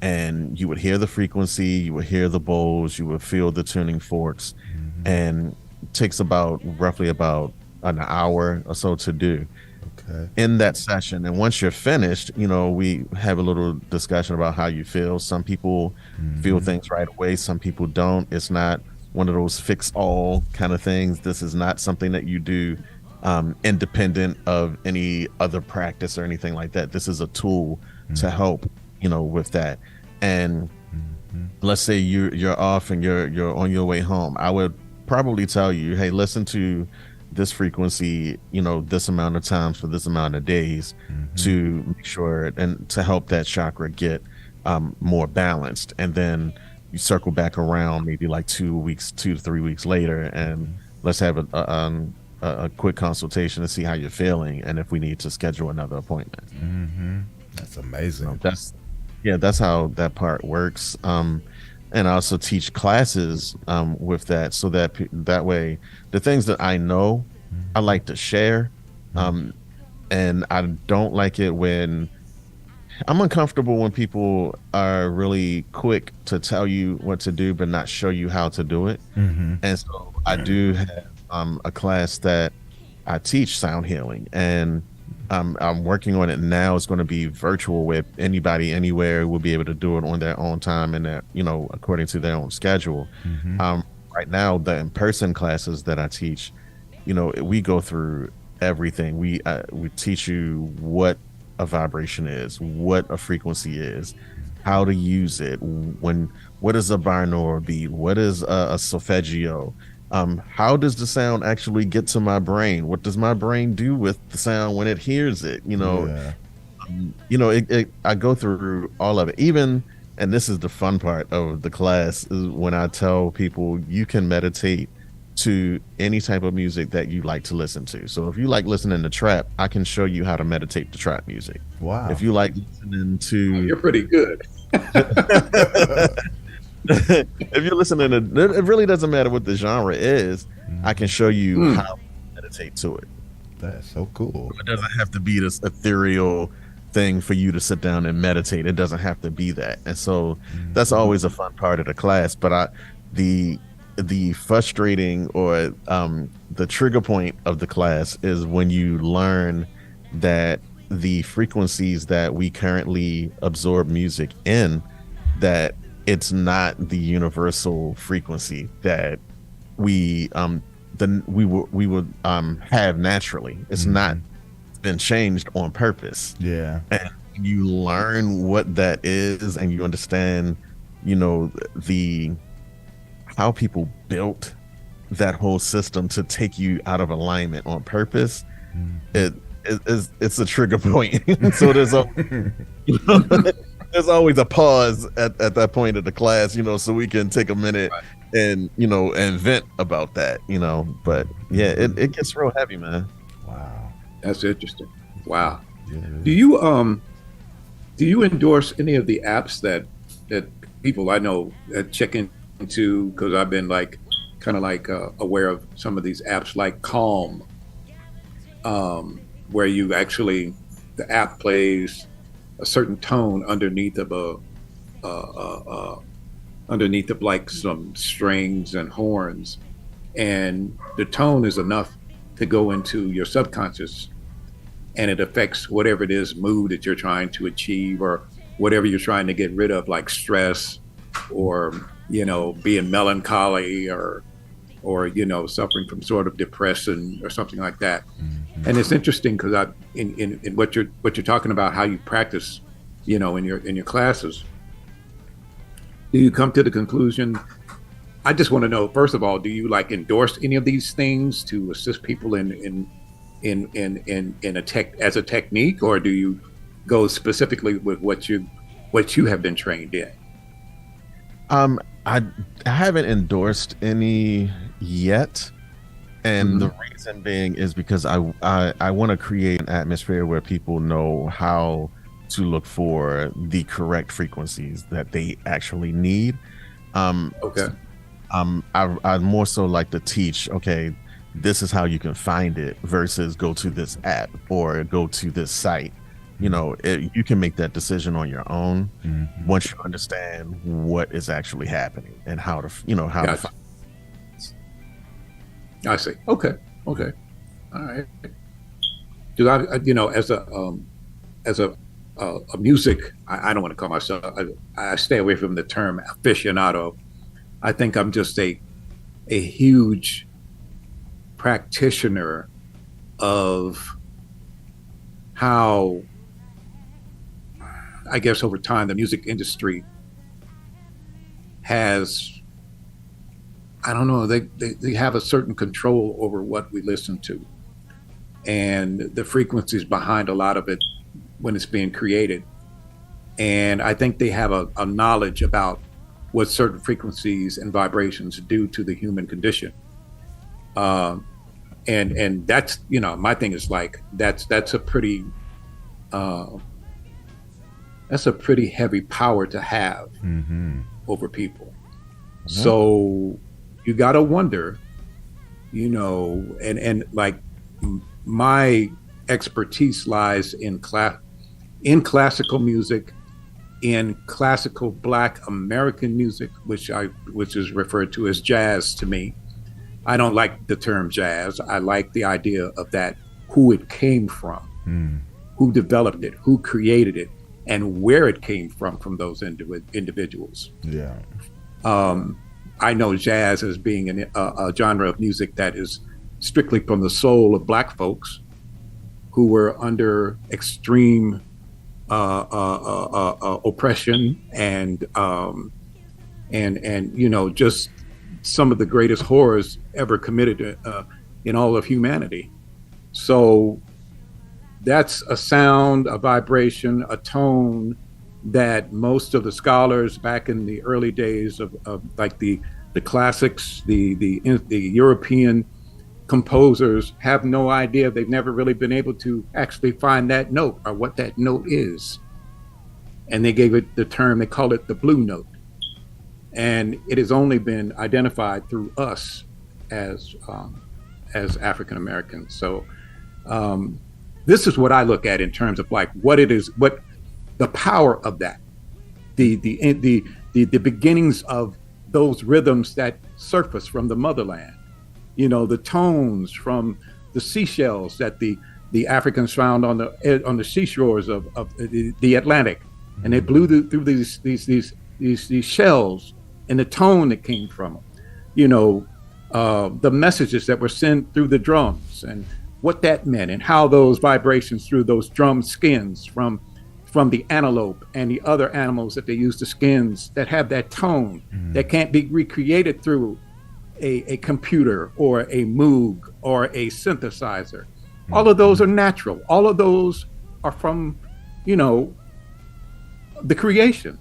Speaker 6: And you would hear the frequency, you would hear the bowls, you would feel the tuning forks, and it takes roughly about an hour or so to do in that session. And once you're finished, we have a little discussion about how you feel. Some people feel things right away, some people don't. It's not one of those fix all kind of things. This is not something that you do independent of any other practice or anything like that. This is a tool to help with that. And let's say you're off and you're on your way home. I would probably tell you, hey, listen to this frequency, this amount of times for this amount of days, to make sure and to help that chakra get more balanced. And then you circle back around maybe like 2 to 3 weeks later, and let's have a quick consultation to see how you're feeling and if we need to schedule another appointment.
Speaker 5: That's amazing.
Speaker 6: That's how that part works. And I also teach classes with that, so that way the things that I know, I like to share. And I don't like it when I'm uncomfortable when people are really quick to tell you what to do but not show you how to do it. And so I do have a class that I teach sound healing, and I'm working on it now. It's going to be virtual, where anybody anywhere will be able to do it on their own time and that, according to their own schedule. Right now, the in-person classes that I teach, we go through everything. We teach you what a vibration is, what a frequency is, how to use it, what is a binaural beat, what is a solfeggio, how does the sound actually get to my brain, what does my brain do with the sound when it hears it, I go through all of it. Even, and this is the fun part of the class, is when I tell people you can meditate to any type of music that you like to listen to. So if you like listening to trap, I can show you how to meditate to trap music.
Speaker 5: Wow.
Speaker 6: If you like listening to,
Speaker 7: you're pretty good.
Speaker 6: if you're listening to, it really doesn't matter what the genre is. I can show you how to meditate to it.
Speaker 5: That's so cool.
Speaker 6: It doesn't have to be this ethereal thing for you to sit down and meditate. It doesn't have to be that. And so that's always a fun part of the class. But the frustrating or the trigger point of the class is when you learn that the frequencies that we currently absorb music in, that it's not the universal frequency that we would have naturally. It's not been changed on purpose.
Speaker 5: Yeah.
Speaker 6: And you learn what that is, and you understand, how people built that whole system to take you out of alignment on purpose. It's a trigger point. So there's there's always a pause at that point of the class, so we can take a minute and vent about that, but yeah, it gets real heavy, man.
Speaker 5: Wow.
Speaker 7: That's interesting. Wow.
Speaker 5: Yeah.
Speaker 7: Do you endorse any of the apps that people I know check into? Because I've been aware of some of these apps like Calm, where you actually, the app plays a certain tone underneath of like some strings and horns, and the tone is enough to go into your subconscious, and it affects whatever it is, mood that you're trying to achieve, or whatever you're trying to get rid of, like stress, or being melancholy, or suffering from sort of depression or something like that. And it's interesting because in what you're talking about, how you practice, in your classes, do you come to the conclusion? I just want to know, first of all, do you endorse any of these things to assist people in as a technique, or do you go specifically with what you have been trained in?
Speaker 6: I haven't endorsed any yet, and the reason being is because I want to create an atmosphere where people know how to look for the correct frequencies that they actually need.
Speaker 7: Okay.
Speaker 6: I'd more so like to teach, okay, this is how you can find it, versus go to this app or go to this site. You can make that decision on your own once you understand what is actually happening and how to, how to find it.
Speaker 7: I see. Okay. All right. Because as a music, I don't want to call myself, I stay away from the term aficionado. I think I'm just a huge practitioner of how, I guess, over time, the music industry has, I don't know, they have a certain control over what we listen to, and the frequencies behind a lot of it when it's being created. And I think they have a knowledge about what certain frequencies and vibrations do to the human condition. And that's, my thing is that's a pretty heavy power to have over people. So you gotta wonder, and my expertise lies in classical music, in classical Black American music, which is referred to as jazz to me. I don't like the term jazz. I like the idea of that, who it came from. who developed it, who created it, and where it came from those individuals.
Speaker 5: Yeah.
Speaker 7: I know jazz as being a genre of music that is strictly from the soul of Black folks who were under extreme oppression and just some of the greatest horrors ever committed in all of humanity. So that's a sound, a vibration, a tone that most of the scholars back in the early days of like the classics, the European composers have no idea. They've never really been able to actually find that note or what that note is. And they gave it the term, they call it the blue note. And it has only been identified through us as African Americans. So this is what I look at in terms of like what it is, what the power of that, the beginnings of those rhythms that surface from the motherland, the tones from the seashells that the Africans found on the seashores of the Atlantic, and they blew through these shells, and the tone that came from them, the messages that were sent through the drums, and what that meant, and how those vibrations through those drum skins from the antelope and the other animals that they use the skins that have that tone that can't be recreated through a computer or a Moog or a synthesizer. All of those are natural. All of those are from, the creation.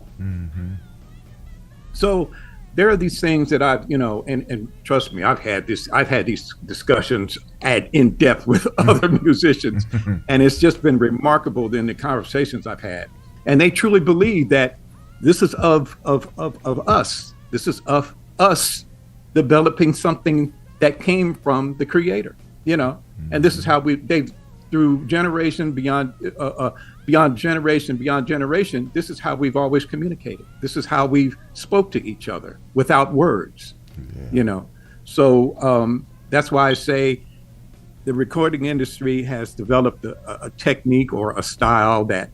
Speaker 7: So there are these things that I've, and trust me, I've had these discussions in depth with other musicians, and it's just been remarkable in the conversations I've had. And they truly believe that this is of us. This is of us developing something that came from the Creator, and this is how they've through generation beyond generation, this is how we've always communicated. This is how we've spoke to each other without words, So that's why I say the recording industry has developed a technique or a style that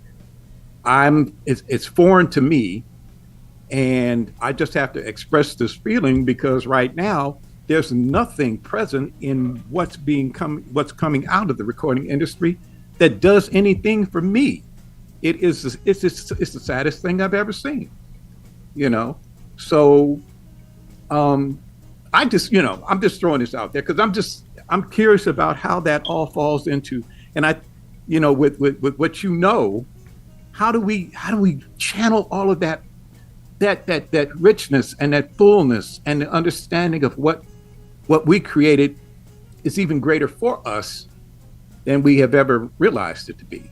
Speaker 7: it's foreign to me, and I just have to express this feeling because right now there's nothing present in what's coming out of the recording industry that does anything for me. It's the saddest thing I've ever seen, So I just, I'm just throwing this out there because I'm curious about how that all falls into, and I, with what how do we channel all of that richness and that fullness and the understanding of what we created is even greater for us than we have ever realized it to be,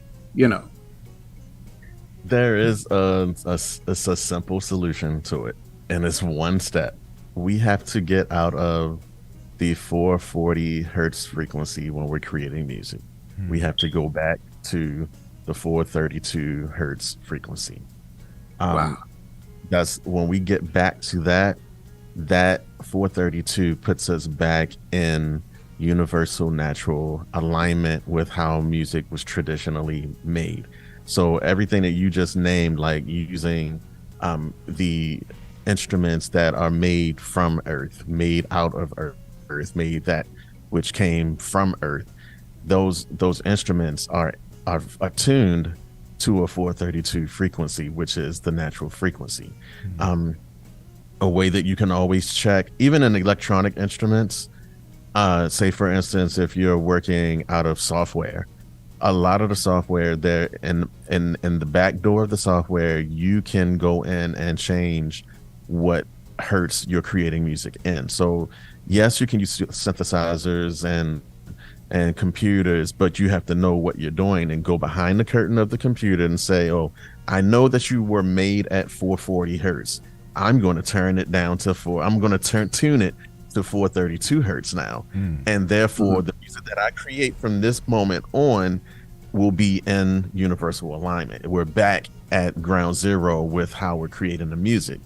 Speaker 6: There is a simple solution to it, and it's one step. We have to get out of the 440 hertz frequency when we're creating music. We have to go back to the 432 hertz frequency.
Speaker 7: Wow.
Speaker 6: That's when we get back to that 432 puts us back in universal natural alignment with how music was traditionally made. So everything that you just named, like using the instruments that are made from earth, made out of earth, made that which came from earth, those instruments are tuned to a 432 frequency, which is the natural frequency. A way that you can always check, even in electronic instruments, say for instance, if you're working out of software, a lot of the software there in the back door of the software, you can go in and change what hertz you're creating music in. So yes, you can use synthesizers and computers, but you have to know what you're doing and go behind the curtain of the computer and say, oh, I know that you were made at 440 hertz. I'm going to turn it down to I'm going to tune it to 432 hertz now. And therefore the music that I create from this moment on will be in universal alignment. We're back at ground zero with how we're creating the music.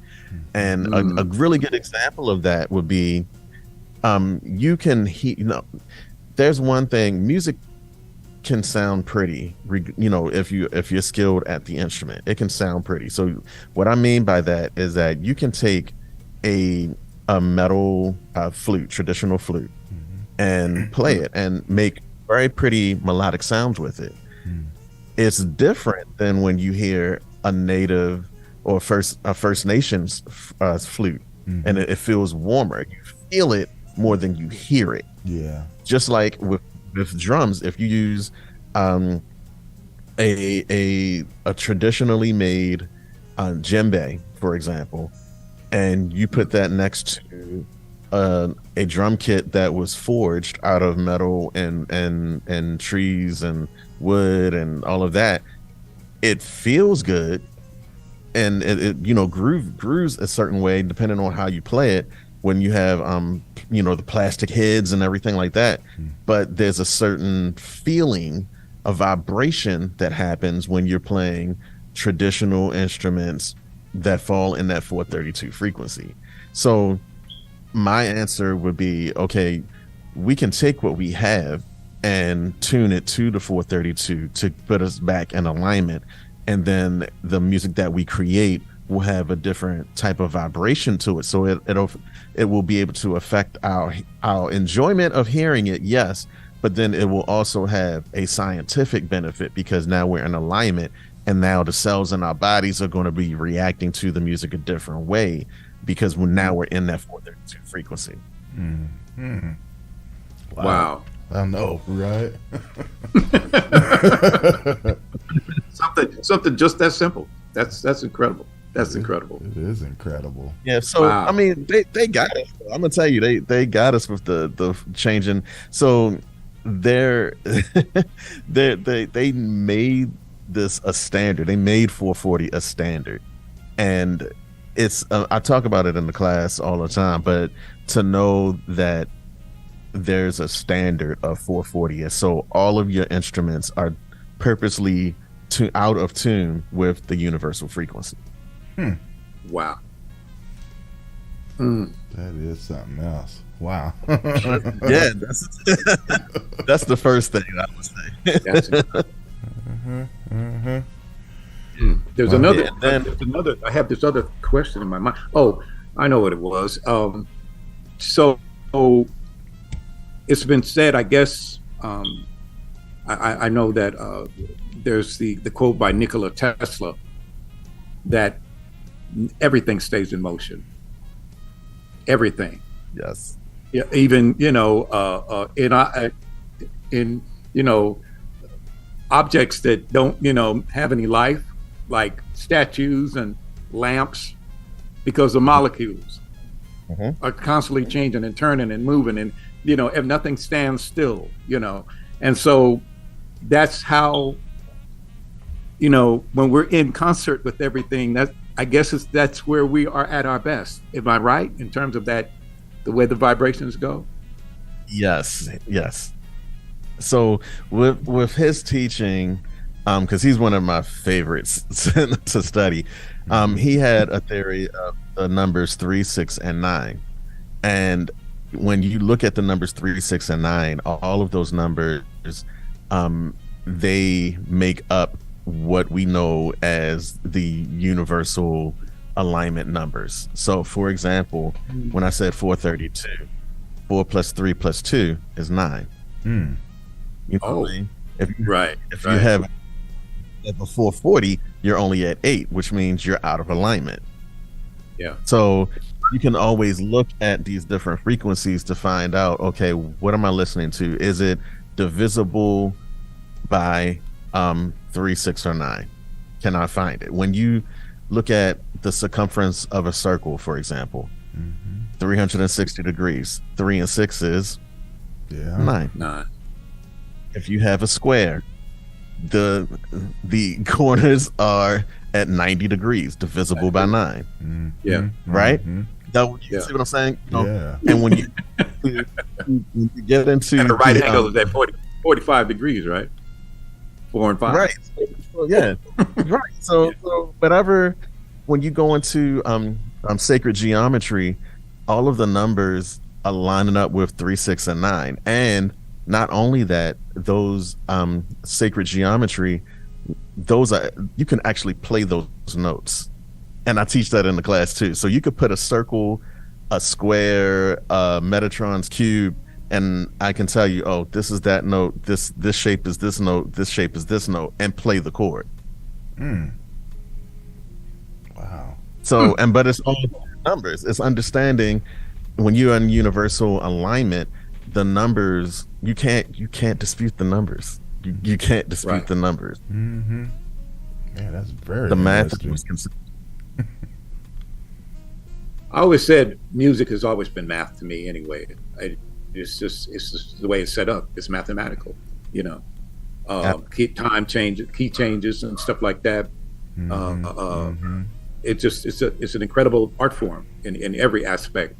Speaker 6: And a really good example of that would be, you can there's one thing, music can sound pretty, if you're skilled at the instrument, it can sound pretty. So what I mean by that is that you can take a metal flute, traditional flute, and play it and make very pretty melodic sounds with it. It's different than when you hear a native or First Nations flute, and it feels warmer. You feel it more than you hear it.
Speaker 5: Yeah.
Speaker 6: Just like with drums, if you use a traditionally made djembe, for example, and you put that next to a drum kit that was forged out of metal and trees and wood and all of that, it feels good, and it grooves a certain way depending on how you play it. When you have the plastic heads and everything like that, but there's a certain feeling, a vibration that happens when you're playing traditional instruments that fall in that 432 frequency. So my answer would be, okay, we can take what we have and tune it to the 432 to put us back in alignment, and then the music that we create will have a different type of vibration to it. So it will be able to affect our enjoyment of hearing it, yes, but then it will also have a scientific benefit, because now we're in alignment, and now the cells in our bodies are going to be reacting to the music a different way, because now we're in that 432 frequency.
Speaker 7: Wow.
Speaker 5: I know, right?
Speaker 7: something just that simple. That's incredible. That's incredible.
Speaker 5: It is incredible.
Speaker 6: Yeah. So
Speaker 7: wow.
Speaker 6: I mean, they got us. I'm gonna tell you, they got us with the changing. So they made this a standard. They made 440 a standard, and it's I talk about it in the class all the time. But to know that there's a standard of 440, so all of your instruments are purposely out of tune with the universal frequency.
Speaker 7: Wow.
Speaker 5: That is something else. Wow.
Speaker 6: Yeah, that's the first thing I would say.
Speaker 7: That's There's another. I have this other question in my mind. Oh, I know what it was. So it's been said, I guess. I know that there's the quote by Nikola Tesla that everything stays in motion. Everything.
Speaker 6: Yes.
Speaker 7: Yeah. Even in objects that don't have any life, like statues and lamps, because the molecules are constantly changing and turning and moving, and if nothing stands still, and so that's how when we're in concert with everything, that I guess that's where we are at our best. Am I right in terms of that, the way the vibrations go?
Speaker 6: Yes. So with his teaching, because he's one of my favorites to study, he had a theory of the numbers 3, 6, and 9. And when you look at the numbers 3, 6, and 9, all of those numbers, they make up what we know as the universal alignment numbers. So for example, when I said 432, 4 plus 3 plus 2 is 9. You know what I mean? If you have at the 440, you're only at 8, which means you're out of alignment.
Speaker 7: Yeah. So
Speaker 6: you can always look at these different frequencies to find out, okay, what am I listening to? Is it divisible by 3, 6, or 9? Can I find it? When you look at the circumference of a circle, for example, 360 degrees, 3 and 6 is 9. If you have a square, the corners are at 90 degrees, divisible by 9.
Speaker 7: Yeah.
Speaker 6: Right? You see what I'm saying? And when you get into
Speaker 7: and the right angle is at 45 degrees, right? 4 and 5.
Speaker 6: Right. So, yeah. Right. So whatever, when you go into sacred geometry, all of the numbers are lining up with 3, 6, and 9. And Not only that, those sacred geometry, those are, you can actually play those notes, and I teach that in the class too. So you could put a circle, a square, Metatron's cube, and I can tell you, oh, this is that note, this shape is this note, this shape is this note, and play the chord.
Speaker 5: Wow.
Speaker 6: So, but it's all numbers. It's understanding when you're in universal alignment, the numbers, you can't dispute the numbers. You can't dispute the numbers.
Speaker 5: Mm-hmm. Yeah, that's very
Speaker 6: the math.
Speaker 7: I always said music has always been math to me anyway. It's just the way it's set up. It's mathematical, you know. Key changes and stuff like that. It's an incredible art form in every aspect.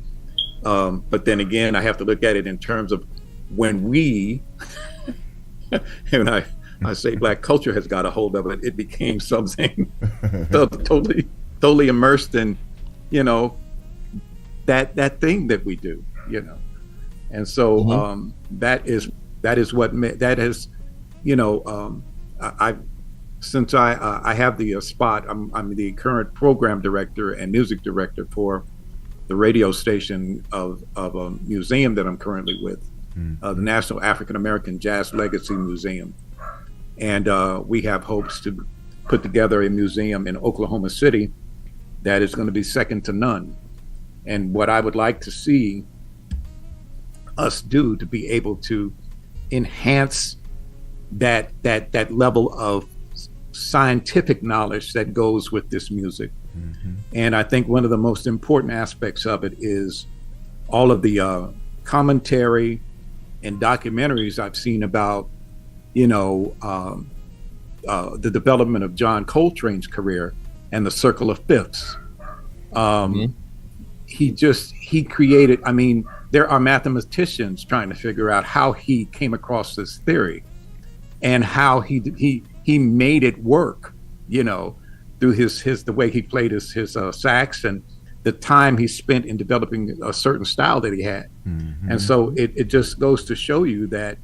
Speaker 7: But then again, I have to look at it in terms of when we, and I say Black culture has got a hold of it. It became something totally immersed in, you know, that thing that we do, you know. And so that is what that has, you know, since I have the spot, I'm the current program director and music director for the radio station of a museum that I'm currently with, the National African American Jazz Legacy Museum. And we have hopes to put together a museum in Oklahoma City that is going to be second to none. And what I would like to see us do to be able to enhance that level of scientific knowledge that goes with this music. And I think one of the most important aspects of it is all of the commentary and documentaries I've seen about, you know, the development of John Coltrane's career and the Circle of Fifths. He created, I mean, there are mathematicians trying to figure out how he came across this theory and how he made it work, you know, through the way he played his sax and the time he spent in developing a certain style that he had. And so it just goes to show you that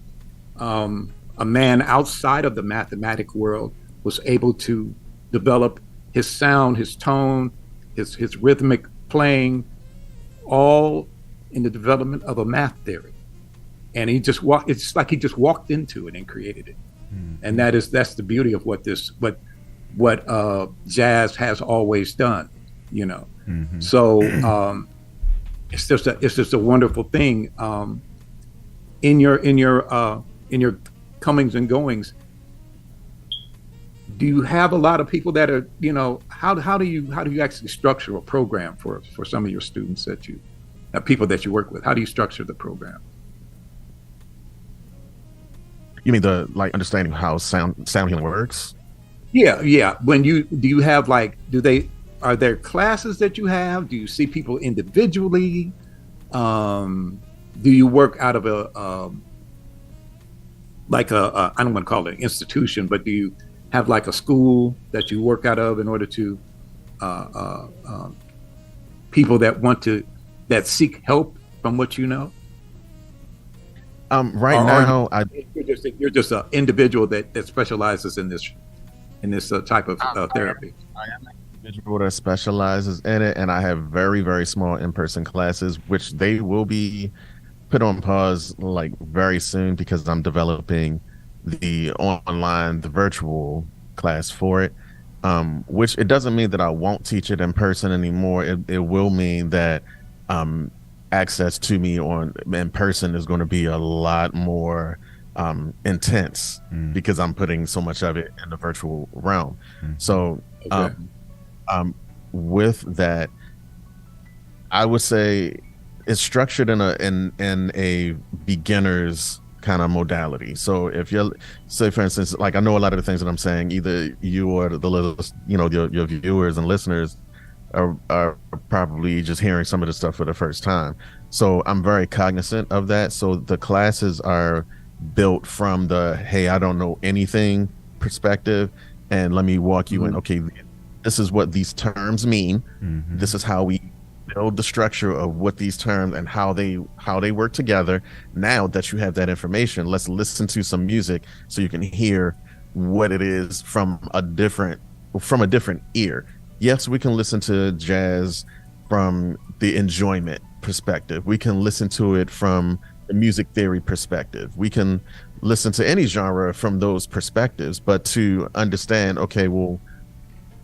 Speaker 7: a man outside of the mathematic world was able to develop his sound, his tone, his rhythmic playing, all in the development of a math theory. And it's like he just walked into it and created it. And that's the beauty of what jazz has always done, you know. So it's just a wonderful thing. In your comings and goings, do you have a lot of people that are, you know, how do you actually structure a program for some of your students that you people that you work with? How do you structure the program?
Speaker 6: You mean the understanding how sound healing works?
Speaker 7: Yeah. Do you have are there classes that you have? Do you see people individually? Do you work out of a I don't want to call it an institution, but do you have like a school that you work out of in order to people that seek help from what you know? You're just an individual that specializes in this type of therapy.
Speaker 6: I am an individual that specializes in it, and I have very, very small in-person classes, which they will be put on pause very soon because I'm developing the virtual class for it. Which it doesn't mean that I won't teach it in person anymore. It will mean that access to me in person is going to be a lot more intense because I'm putting so much of it in the virtual realm. So with that, I would say it's structured in a beginner's kind of modality. So if you're, say for instance, I know a lot of the things that I'm saying, either you or your viewers and listeners are probably just hearing some of the stuff for the first time. So I'm very cognizant of that. So the classes are built from the, hey, I don't know anything perspective, and let me walk you in. Okay, this is what these terms mean. This is how we build the structure of what these terms and how they work together. Now that you have that information, let's listen to some music so you can hear what it is from a different ear. Yes, we can listen to jazz from the enjoyment perspective. We can listen to it from the music theory perspective. We can listen to any genre from those perspectives, but to understand, okay, well,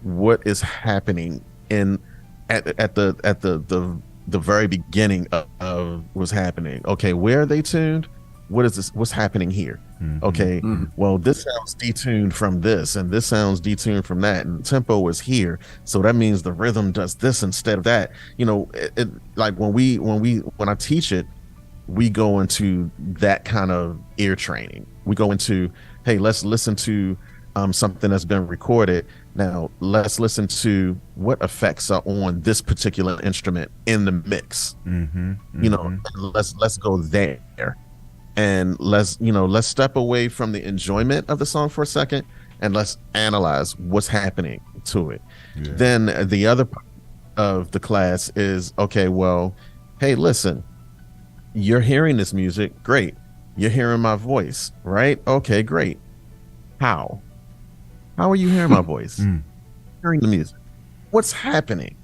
Speaker 6: what is happening at the very beginning of what's happening. Okay, where are they tuned? What is this? What's happening here? Okay, well, this sounds detuned from this, and this sounds detuned from that, and the tempo is here, so that means the rhythm does this instead of that. You know, like when I teach it, we go into that kind of ear training. We go into, hey, let's listen to something that's been recorded. Now let's listen to what effects are on this particular instrument in the mix. You know, let's go there, and let's step away from the enjoyment of the song for a second, and let's analyze what's happening to it. Yeah. Then the other part of the class is, okay, well, hey, listen, you're hearing this music, great. You're hearing my voice, right? Okay, great. How are you hearing my voice? Hearing the music. What's happening?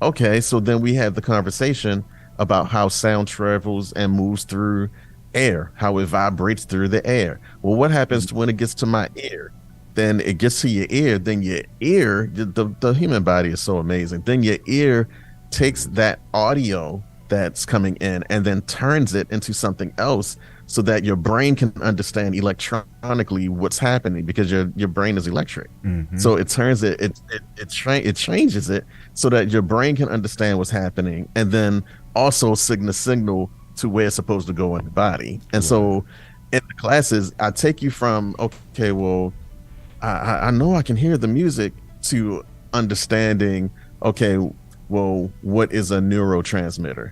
Speaker 6: Okay, so then we have the conversation about how sound travels and moves through air, how it vibrates through the air. Well, what happens when it gets to my ear? Then it gets to your ear, then your ear, the human body is so amazing. Then your ear takes that audio that's coming in and then turns it into something else, so that your brain can understand electronically what's happening, because your brain is electric. So it turns it changes it so that your brain can understand what's happening, and then also signal to where it's supposed to go in the body. And so in the classes, I take you from, okay, well, I know I can hear the music, to understanding, okay, well, what is a neurotransmitter?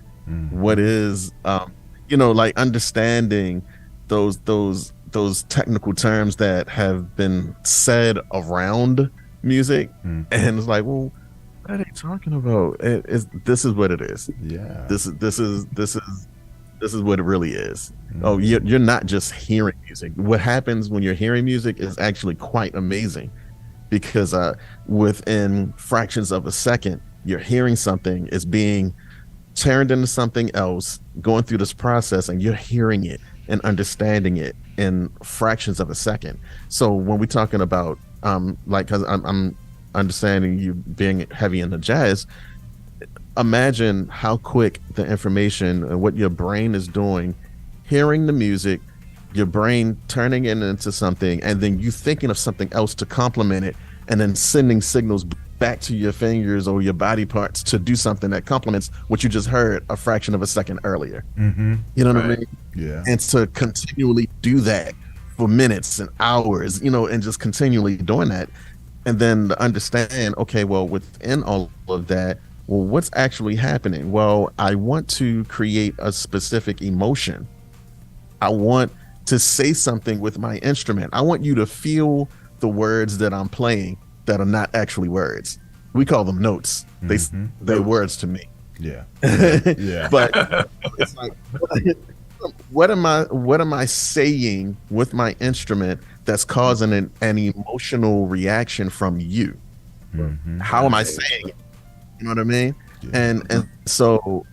Speaker 6: What is like understanding those technical terms that have been said around music, and it's like, well, what are they talking about? This is what it is. Yeah, this is what it really is. Oh, you're not just hearing music. What happens when you're hearing music is actually quite amazing, because within fractions of a second, you're hearing something is being turned into something else, going through this process, and you're hearing it and understanding it in fractions of a second. So when we're talking about because I'm understanding you being heavy into jazz, imagine how quick the information and what your brain is doing, hearing the music, your brain turning it into something, and then you thinking of something else to complement it, and then sending signals back to your fingers or your body parts to do something that complements what you just heard a fraction of a second earlier. You know what I mean? Yeah. And to continually do that for minutes and hours, and just continually doing that. And then to understand, okay, well, within all of that, well, what's actually happening? Well, I want to create a specific emotion. I want to say something with my instrument. I want you to feel the words that I'm playing that are not actually words. We call them notes. They're words to me. Yeah. Yeah. But it's like, what am I saying with my instrument that's causing an emotional reaction from you? How am I saying it? You know what I mean? Yeah. And so,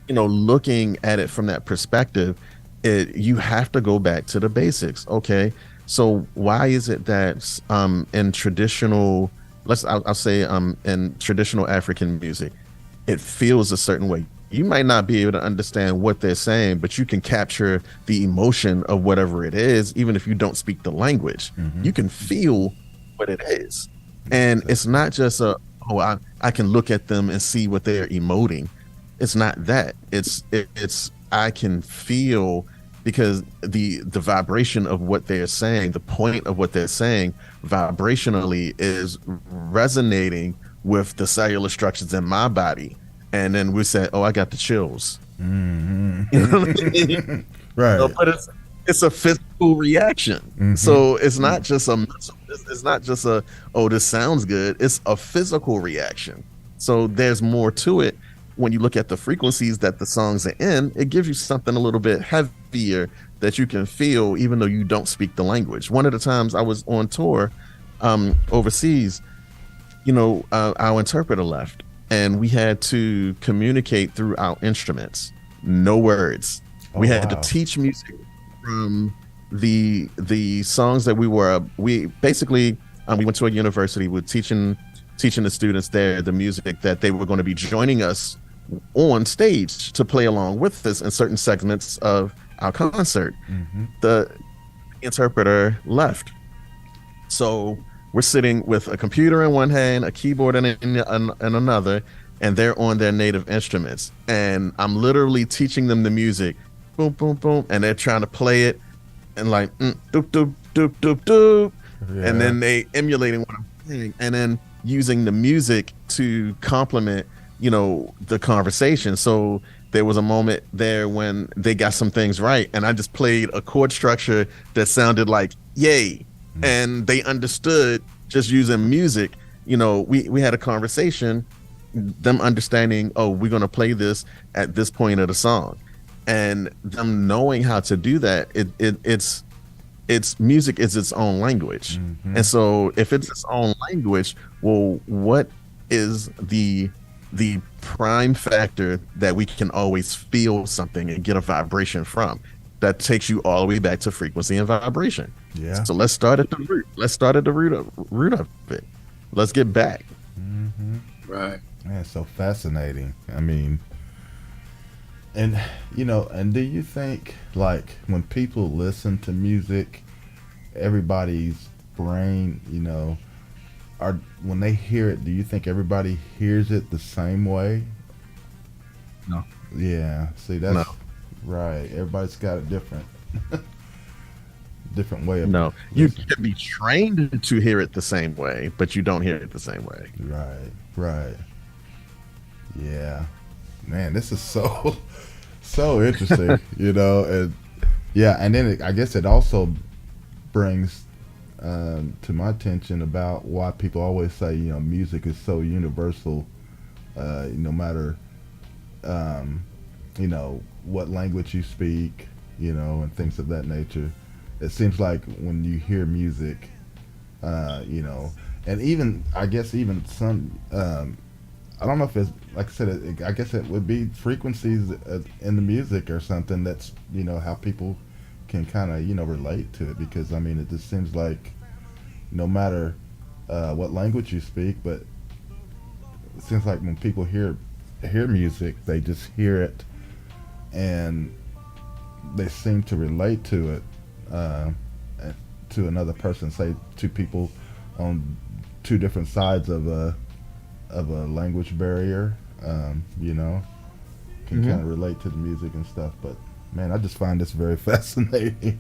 Speaker 6: looking at it from that perspective, you have to go back to the basics. Okay, so why is it that in traditional, I'll say in traditional African music, it feels a certain way? You might not be able to understand what they're saying, but you can capture the emotion of whatever it is, even if you don't speak the language. You can feel what it is. And it's not just I can look at them and see what they're emoting. It's not that. It's I can feel, because the vibration of what they're saying, the point of what they're saying vibrationally is resonating with the cellular structures in my body. And then we say, oh, I got the chills. You know what I mean? Right. But it's a physical reaction. So it's not just oh, this sounds good. It's a physical reaction. So there's more to it when you look at the frequencies that the songs are in, it gives you something a little bit heavier that you can feel even though you don't speak the language. One of the times I was on tour overseas, our interpreter left and we had to communicate through our instruments, no words. We had to teach music from the songs that we went to a university with teaching the students there the music that they were going to be joining us on stage to play along with us in certain segments of our concert. The interpreter left, so we're sitting with a computer in one hand, a keyboard in another, and they're on their native instruments, and I'm literally teaching them the music, boom boom boom, and they're trying to play it and like doop doop doop doop doop, and then they emulating what I'm playing, and then using the music to complement the conversation. So there was a moment there when they got some things right and I just played a chord structure that sounded like yay, and they understood just using music. We had a conversation, them understanding, oh, we're going to play this at this point of the song, and them knowing how to do that. It's music is its own language. And so if it's its own language, well, what is the prime factor that we can always feel something and get a vibration from? That takes you all the way back to frequency and vibration. Yeah. So let's start at the root. Let's start at the root of it. Let's get back.
Speaker 7: Right.
Speaker 5: Man, it's so fascinating. I mean, and do you think, like, when people listen to music, everybody's brain, when they hear it, do you think everybody hears it the same way?
Speaker 6: No.
Speaker 5: Yeah. See, that's right. Everybody's got a different way of.
Speaker 6: No, you can be trained to hear it the same way, but you don't hear it the same way.
Speaker 5: Right. Yeah. Man, this is so interesting, and yeah, and then I guess it also brings to my attention about why people always say, music is so universal, no matter, what language you speak, and things of that nature. It seems like when you hear music, and even, I guess even some, I don't know if it's, like I said, I guess it would be frequencies in the music or something that's, how people can kind of, relate to it, because, I mean, it just seems like no matter what language you speak, but it seems like when people hear music, they just hear it and they seem to relate to it, to another person, say two people on two different sides of a language barrier, can kind of relate to the music and stuff. But man, I just find this very fascinating.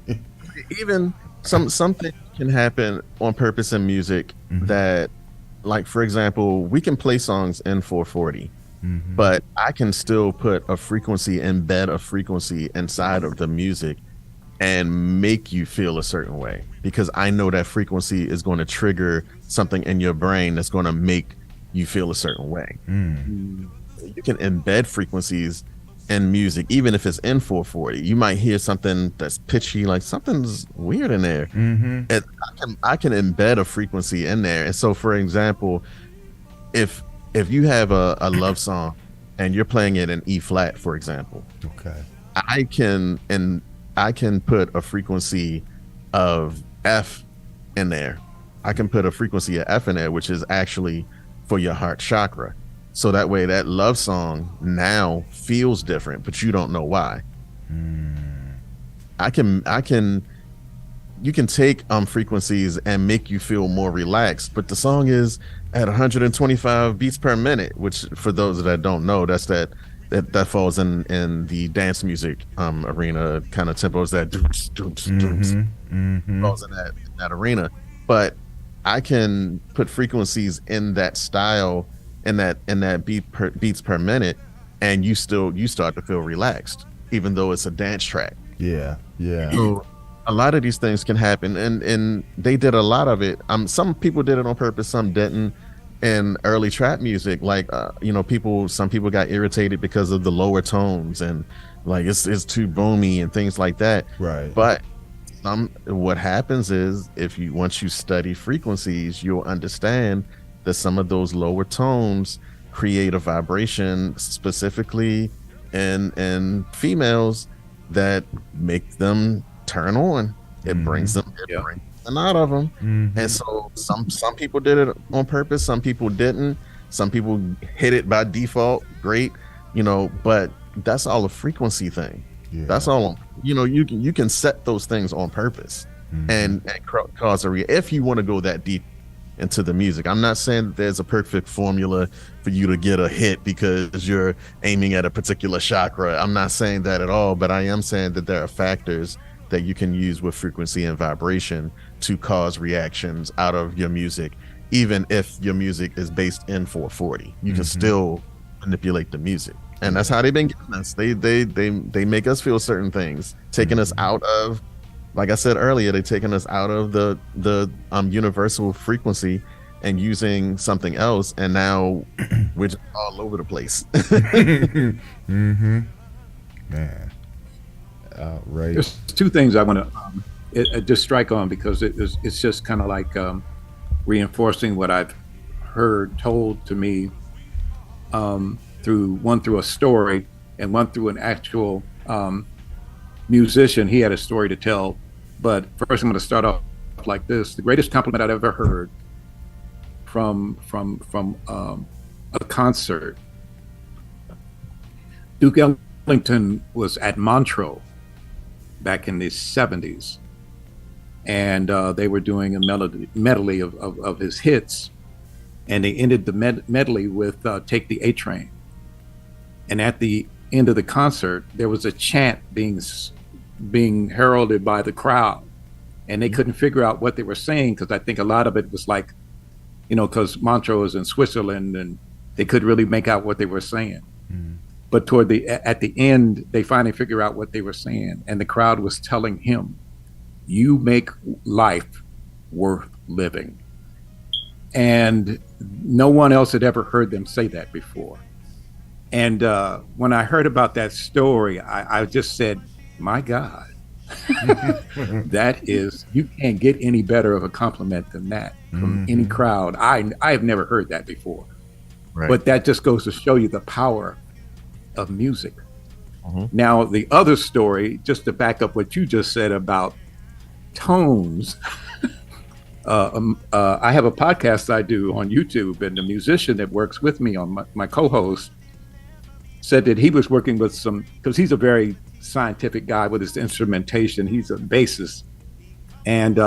Speaker 6: Even something can happen on purpose in music that, like, for example, we can play songs in 440, but I can still put a frequency, embed a frequency inside of the music and make you feel a certain way, because I know that frequency is going to trigger something in your brain that's going to make you feel a certain way. You can embed frequencies in music, even if it's in 440. You might hear something that's pitchy, like something's weird in there, and I can embed a frequency in there. And so, for example, if you have a love song and you're playing it in E flat, for example, I can put a frequency of F in there. I can put a frequency of F in there, which is actually for your heart chakra. So that way that love song now feels different, but you don't know why. You can take frequencies and make you feel more relaxed, but the song is at 125 beats per minute, which, for those that don't know, that's that falls in the dance music arena kind of tempos, that falls in that arena. But I can put frequencies in that style, in that beats per minute, and you start to feel relaxed, even though it's a dance track.
Speaker 5: Yeah.
Speaker 6: So a lot of these things can happen, and they did a lot of it. Some people did it on purpose, some didn't. in early trap music, like some people got irritated because of the lower tones and like it's too boomy and things like that.
Speaker 5: Right.
Speaker 6: But what happens is once you study frequencies, you'll understand that some of those lower tones create a vibration specifically in females that make them turn on. It brings them out of them. And so some people did it on purpose, some people didn't, some people hit it by default, great, but that's all a frequency thing. That's all. You can set those things on purpose and cause if you want to go that deep into the music. I'm not saying that there's a perfect formula for you to get a hit because you're aiming at a particular chakra. I'm not saying that at all, but I am saying that there are factors that you can use with frequency and vibration to cause reactions out of your music. Even if your music is based in 440, you can still manipulate the music. And that's how they've been getting us. They make us feel certain things, taking us out of, like I said earlier, they're taking us out of the universal frequency and using something else, and now we're just all over the place.
Speaker 5: Man, outrageous.
Speaker 7: There's two things I want to just strike on, because it's just kind of like reinforcing what I've heard told to me through a story and one through an actual musician. He had a story to tell, but first I'm going to start off like this. The greatest compliment I've ever heard from a concert. Duke Ellington was at Montreux back in the 70s, and they were doing a medley of his hits, and they ended the medley with Take the A Train. And at the end of the concert, there was a chant being heralded by the crowd, and they couldn't figure out what they were saying, because I think a lot of it was like, because Montreux is in Switzerland, and they couldn't really make out what they were saying. But at the end, they finally figure out what they were saying, and the crowd was telling him, "You make life worth living." And no one else had ever heard them say that before. And when I heard about that story, I just said, my God, you can't get any better of a compliment than that from any crowd. I have never heard that before. Right. But that just goes to show you the power of music. Now, the other story, just to back up what you just said about tones, I have a podcast I do on YouTube, and the musician that works with me on my co-host said that he was working with because he's a very scientific guy with his instrumentation. He's a bassist, and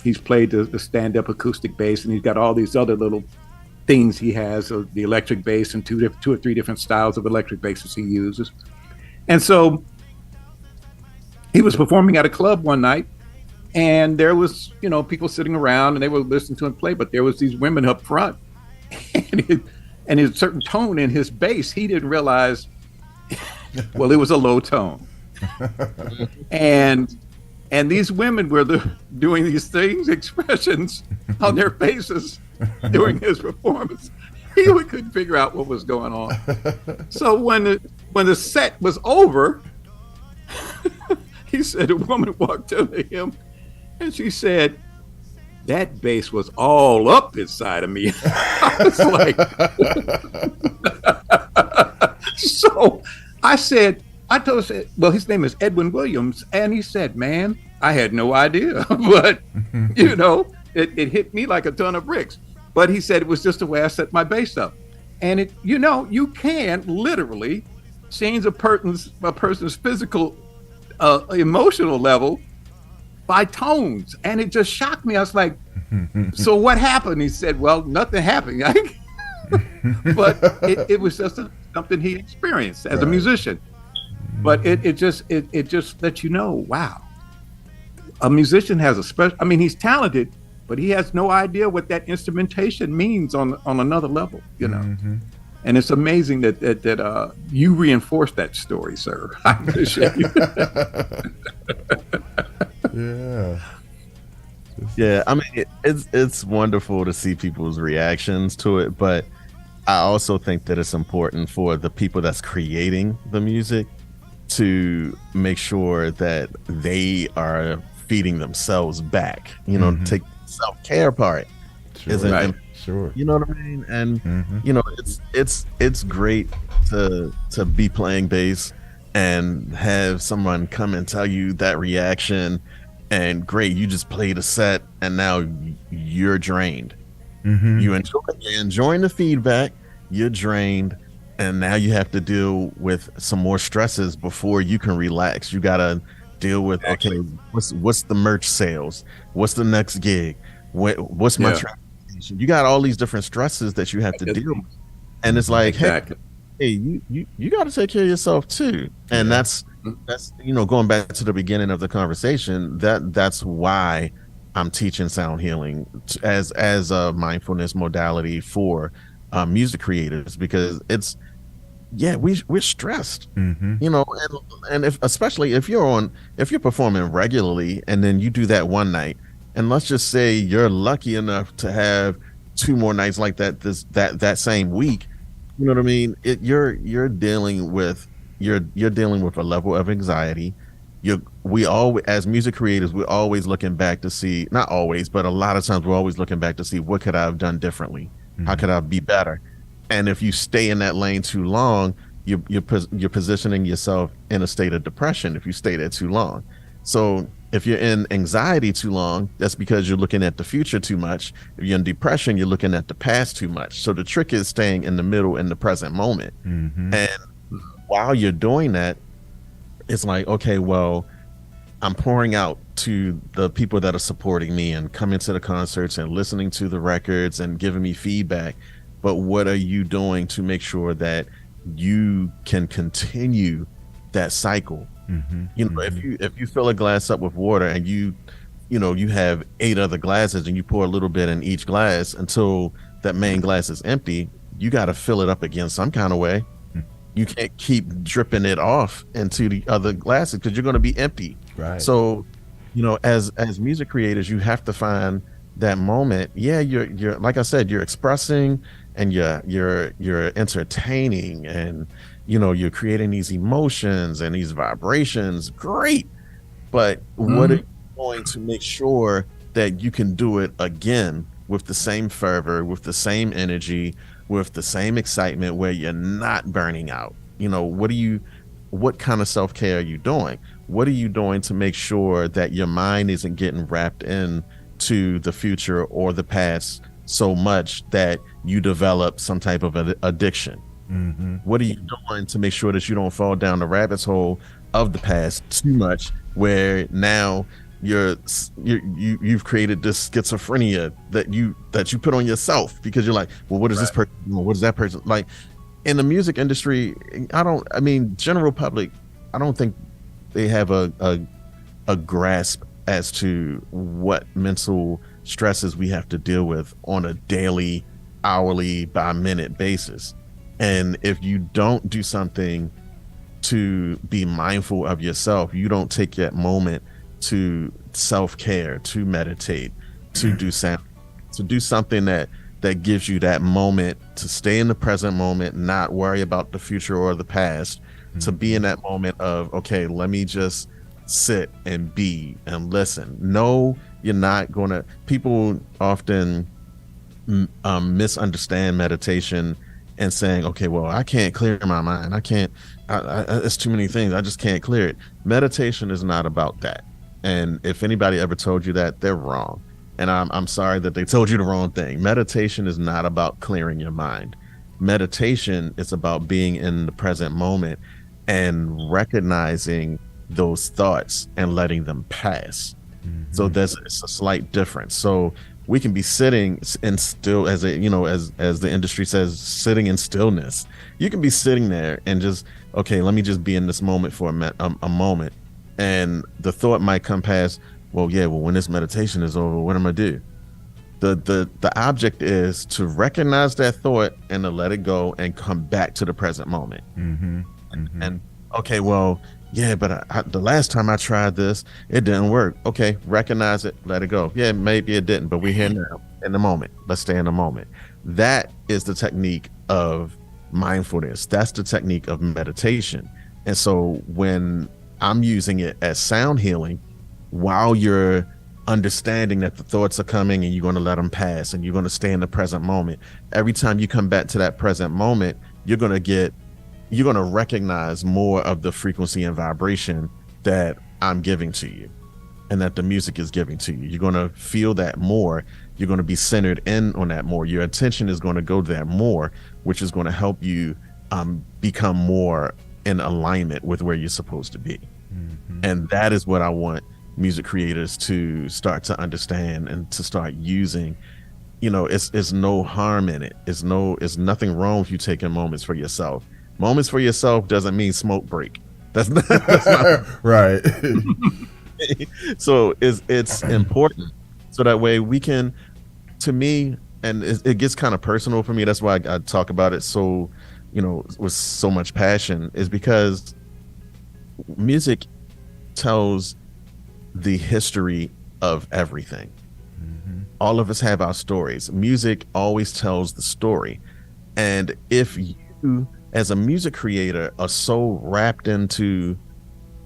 Speaker 7: he's played the stand-up acoustic bass, and he's got all these other little things he has, the electric bass and two or three different styles of electric basses he uses. And so he was performing at a club one night, and there was, people sitting around, and they were listening to him play, but there was these women up front, and his certain tone in his bass, he didn't realize, well, it was a low tone. and these women were doing these things, expressions on their faces during his performance. He couldn't figure out what was going on. So when the set was over, he said a woman walked up to him, and she said, "That bass was all up inside of me." I was like, so I told him, well, his name is Edwin Williams. And he said, "Man, I had no idea." But, it hit me like a ton of bricks. But he said it was just the way I set my bass up. And you can literally change a person's physical, emotional level by tones. And it just shocked me. I was like, so what happened? He said, well, nothing happened. But it was just something he experienced as a musician. But it just lets you know, wow, a musician has a special, he's talented, but he has no idea what that instrumentation means on another level, And it's amazing that you reinforced that story, sir. I appreciate you.
Speaker 5: Yeah.
Speaker 6: Yeah, I mean, it's wonderful to see people's reactions to it, but I also think that it's important for the people that's creating the music to make sure that they are feeding themselves back. You know, take the self-care part.
Speaker 5: Sure.
Speaker 6: Is it,
Speaker 7: Right.
Speaker 5: Sure.
Speaker 6: you know what I mean? And you know, it's great to be playing bass and have someone come and tell you that reaction, and great, you just played a set and now you're drained. You're enjoying the feedback, you're drained, and now you have to deal with some more stresses before you can relax. You gotta deal with, okay, what's the merch sales? What's the next gig? What's my
Speaker 7: Yeah.
Speaker 6: transportation? You got all these different stresses that you have to deal with. And it's like,
Speaker 7: Exactly.
Speaker 6: hey, you got to take care of yourself too. And that's you know, going back to the beginning of the conversation, that's why I'm teaching sound healing as a mindfulness modality for music creators, because it's we're stressed, you know, and if especially if you're performing regularly and then you do that one night, and let's just say you're lucky enough to have 2 more nights like that same week. You know what I mean? You're dealing with a level of anxiety. We all, as music creators, we're always looking back to see, not always, but a lot of times we're always looking back to see what could I have done differently? How could I be better? And if you stay in that lane too long, you're positioning yourself in a state of depression if you stay there too long. So if you're in anxiety too long, that's because you're looking at the future too much. If you're in depression, you're looking at the past too much. So the trick is staying in the middle, in the present moment. And while you're doing that, it's like, okay, well, I'm pouring out to the people that are supporting me and coming to the concerts and listening to the records and giving me feedback. But what are you doing to make sure that you can continue that cycle? You know, if you fill a glass up with water and you have 8 other glasses and you pour a little bit in each glass until that main glass is empty, you got to fill it up again some kind of way. You can't keep dripping it off into the other glasses because you're going to be empty.
Speaker 5: Right.
Speaker 6: So, you know, as music creators, you have to find that moment. Yeah, you're like I said, you're expressing and you're entertaining, and you know, you're creating these emotions and these vibrations. Great. But what are you going to make sure that you can do it again with the same fervor, with the same energy, with the same excitement, where you're not burning out? You know, what kind of self-care are you doing? What are you doing to make sure that your mind isn't getting wrapped in to the future or the past so much that you develop some type of addiction? What are you doing to make sure that you don't fall down the rabbit hole of the past too much, where now you've created this schizophrenia that you put on yourself because you're like, well, what is this person? What is that person? Like, in the music industry, general public, I don't think they have a grasp as to what mental stresses we have to deal with on a daily, hourly, by minute basis. And if you don't do something to be mindful of yourself, you don't take that moment to self-care, to meditate, to do something that gives you that moment to stay in the present moment, not worry about the future or the past, to be in that moment of, okay, let me just sit and be and listen. No, you're not gonna. People often misunderstand meditation and saying, okay, well, I can't clear my mind. I can't. It's too many things. I just can't clear it. Meditation is not about that. And if anybody ever told you that, they're wrong. And I'm sorry that they told you the wrong thing. Meditation is not about clearing your mind. Meditation is about being in the present moment and recognizing those thoughts and letting them pass. So it's a slight difference. So we can be sitting in still, as the industry says, sitting in stillness. You can be sitting there and just, okay, let me just be in this moment for a moment. And the thought might come past, well, when this meditation is over, what am I do? The object is to recognize that thought and to let it go and come back to the present moment. And okay, well, Yeah, but the last time I tried this, it didn't work. Okay, recognize it, let it go. Yeah, maybe it didn't, but we're here now in the moment. Let's stay in the moment. That is the technique of mindfulness. That's the technique of meditation. And so when I'm using it as sound healing, while you're understanding that the thoughts are coming and you're going to let them pass and you're going to stay in the present moment, every time you come back to that present moment, you're going to recognize more of the frequency and vibration that I'm giving to you and that the music is giving to you. You're going to feel that more. You're going to be centered in on that more. Your attention is going to go there more, which is going to help you become more in alignment with where you're supposed to be. Mm-hmm. And that is what I want music creators to start to understand and to start using. You know, it's no harm in it. It's nothing wrong with you taking moments for yourself. Moments for yourself doesn't mean smoke break. That's not
Speaker 5: right.
Speaker 6: So it's important, so that way we can, to me, and it gets kind of personal for me. That's why I talk about it so, with so much passion, is because music tells the history of everything. Mm-hmm. All of us have our stories. Music always tells the story. And if you, as a music creator, are so wrapped into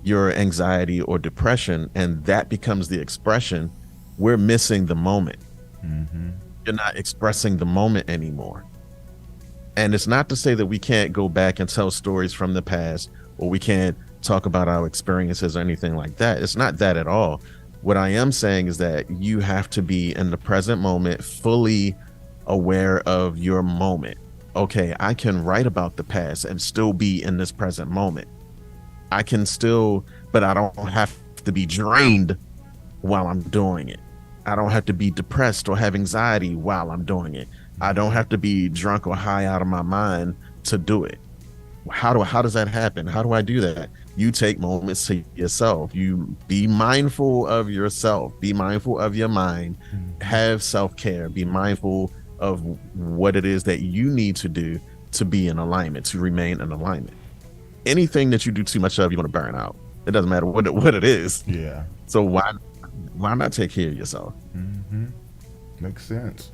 Speaker 6: your anxiety or depression, and that becomes the expression, we're missing the moment. Mm-hmm. You're not expressing the moment anymore. And it's not to say that we can't go back and tell stories from the past, or we can't talk about our experiences or anything like that. It's not that at all. What I am saying is that you have to be in the present moment, fully aware of your moment. Okay, I can write about the past and still be in this present moment. I can still, but I don't have to be drained while I'm doing it. I don't have to be depressed or have anxiety while I'm doing it. I don't have to be drunk or high out of my mind to do it. How does that happen? How do I do that? You take moments to yourself. You be mindful of yourself. Be mindful of your mind. Have self-care. Be mindful of what it is that you need to do to be in alignment, to remain in alignment. Anything that you do too much of, you're going to burn out. It doesn't matter what it is.
Speaker 5: Yeah.
Speaker 6: So why not take care of yourself?
Speaker 5: Mm-hmm. Makes sense.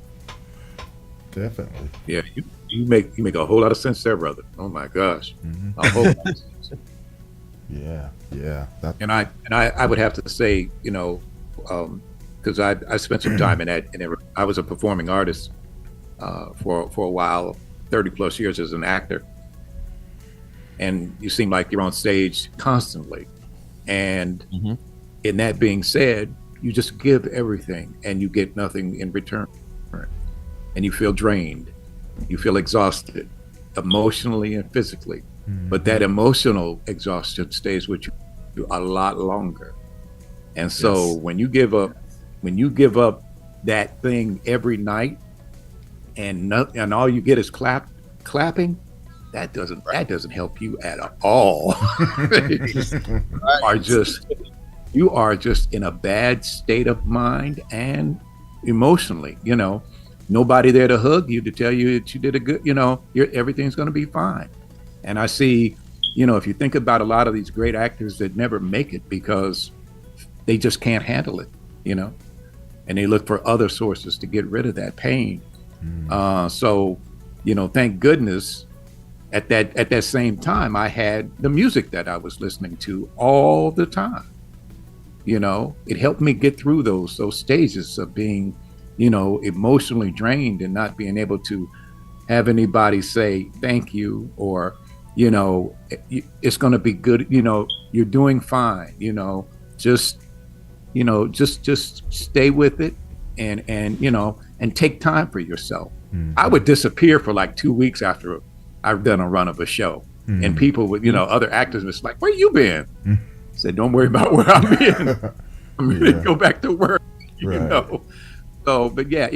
Speaker 5: Definitely.
Speaker 7: Yeah, you make a whole lot of sense there, brother. Oh my gosh,
Speaker 5: mm-hmm.
Speaker 7: A whole lot of sense.
Speaker 5: Yeah.
Speaker 7: And I would have to say, because I spent some time in that, and I was a performing artist for a while, 30 plus years as an actor, and you seem like you're on stage constantly, and mm-hmm. in that being said, you just give everything and you get nothing in return. And you feel drained, you feel exhausted, emotionally and physically. Mm-hmm. But that emotional exhaustion stays with you a lot longer. And so yes. when you give up that thing every night, and all you get is clapping, that doesn't help you at all. You are just in a bad state of mind and emotionally, Nobody there to hug you, to tell you that you did a good, everything's going to be fine. And I see, if you think about a lot of these great actors that never make it because they just can't handle it, and they look for other sources to get rid of that pain. So, thank goodness at that same time, I had the music that I was listening to all the time. It helped me get through those stages of being emotionally drained and not being able to have anybody say thank you, or it's going to be good, you're doing fine, just stay with it and take time for yourself. Mm-hmm. I would disappear for like 2 weeks after I've done a run of a show. Mm-hmm. And people would, other actors was like, where you been? Mm-hmm. I said, don't worry about where I've been. I'm ready to go back to work, So, but yeah,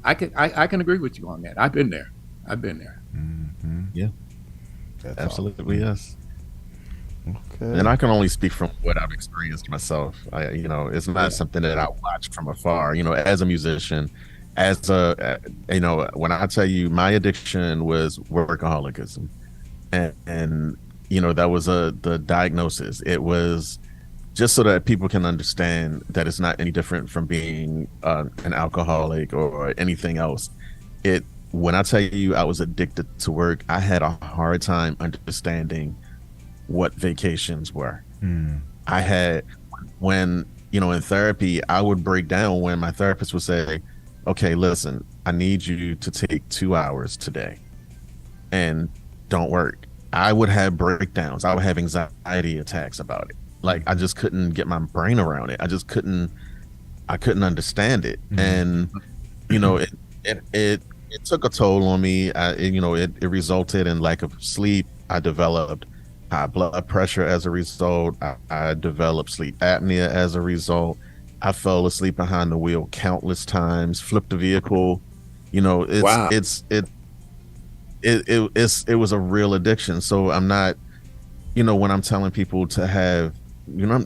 Speaker 7: I can agree with you on that. I've been there.
Speaker 6: Mm-hmm. Yeah, that's absolutely
Speaker 5: awesome.
Speaker 6: Yes. Okay. And I can only speak from what I've experienced myself. It's not something that I watch from afar. As a musician, when I tell you my addiction was workaholism, and that was the diagnosis. It was just so that people can understand that it's not any different from being an alcoholic or anything else. When I tell you I was addicted to work, I had a hard time understanding what vacations were. I had, when, in therapy, I would break down when my therapist would say, okay, listen, I need you to take 2 hours today and don't work. I would have breakdowns. I would have anxiety attacks about it. Like, I just couldn't get my brain around it. I couldn't understand it. And, it took a toll on me. It resulted in lack of sleep. I developed high blood pressure as a result. I developed sleep apnea as a result. I fell asleep behind the wheel countless times, flipped the vehicle.
Speaker 7: Wow.
Speaker 6: It was a real addiction. So I'm not, when I'm telling people to have,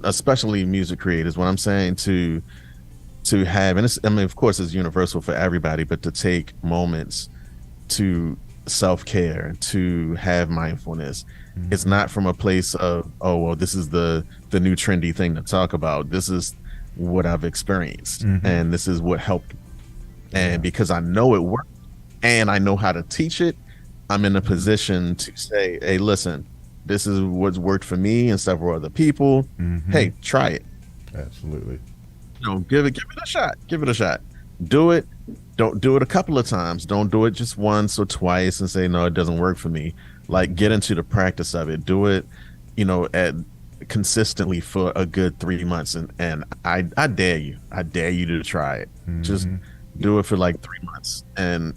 Speaker 6: especially music creators, when I'm saying to have, and of course it's universal for everybody, but to take moments to self-care, to have mindfulness. It's not from a place of, oh, well, this is the new trendy thing to talk about. This is what I've experienced, and this is what helped. And because I know it worked and I know how to teach it, I'm in a position to say, hey, listen, this is what's worked for me and several other people. Hey, try it.
Speaker 5: Absolutely.
Speaker 6: Give it a shot. Give it a shot. Do it. Don't do it a couple of times. Don't do it just once or twice and say, no, it doesn't work for me. Like, get into the practice of it. Do it, consistently for a good 3 months. And I dare you. I dare you to try it. Just do it for like 3 months and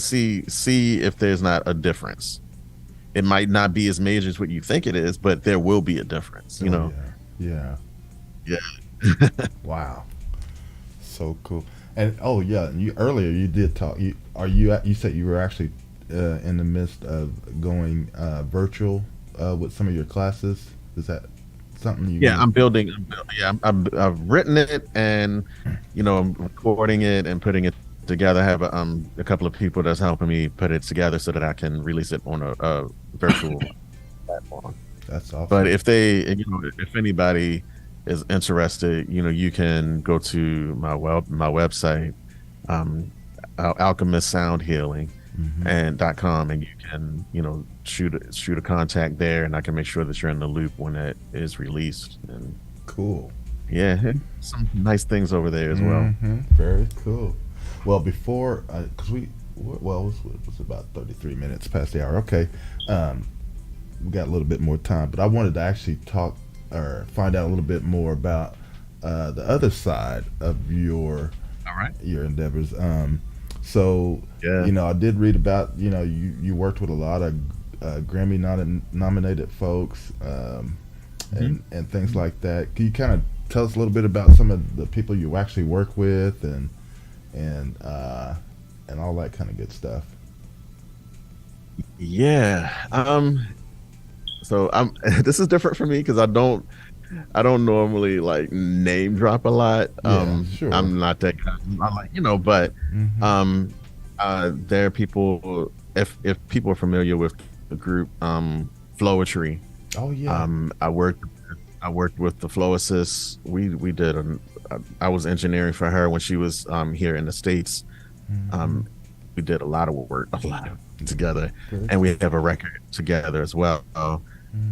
Speaker 6: see if there's not a difference. It might not be as major as what you think it is, but there will be a difference,
Speaker 5: Yeah. Wow. So cool. And you earlier you did talk. You said you were actually in the midst of going virtual with some of your classes. Is that something you?
Speaker 6: Yeah, I'm building. I've written it, and I'm recording it and putting it together. I have a couple of people that's helping me put it together so that I can release it on a virtual platform.
Speaker 5: That's awesome.
Speaker 6: But if if anybody is interested, you can go to my website, Alchemist Sound Healing .com, and you can shoot a contact there, and I can make sure that you're in the loop when it is released. And
Speaker 5: cool.
Speaker 6: Yeah, some nice things over there as well.
Speaker 5: Very cool. Well, before because it was about 33 minutes past the hour. Okay, we got a little bit more time, but I wanted to actually talk or find out a little bit more about the other side of your endeavors. So I did read about you worked with a lot of Grammy nominated folks and things like that. Can you kind of tell us a little bit about some of the people you actually work with and all that kind of good stuff?
Speaker 6: So this is different for me because I don't normally like name drop a lot.
Speaker 5: Sure.
Speaker 6: I'm not that guy. I like, but there are people, if people are familiar with the group Flowetry.
Speaker 5: Oh yeah.
Speaker 6: I worked with the Flow Assist. We did I was engineering for her when she was here in the States. We did a lot of work together, and we have a record together as well.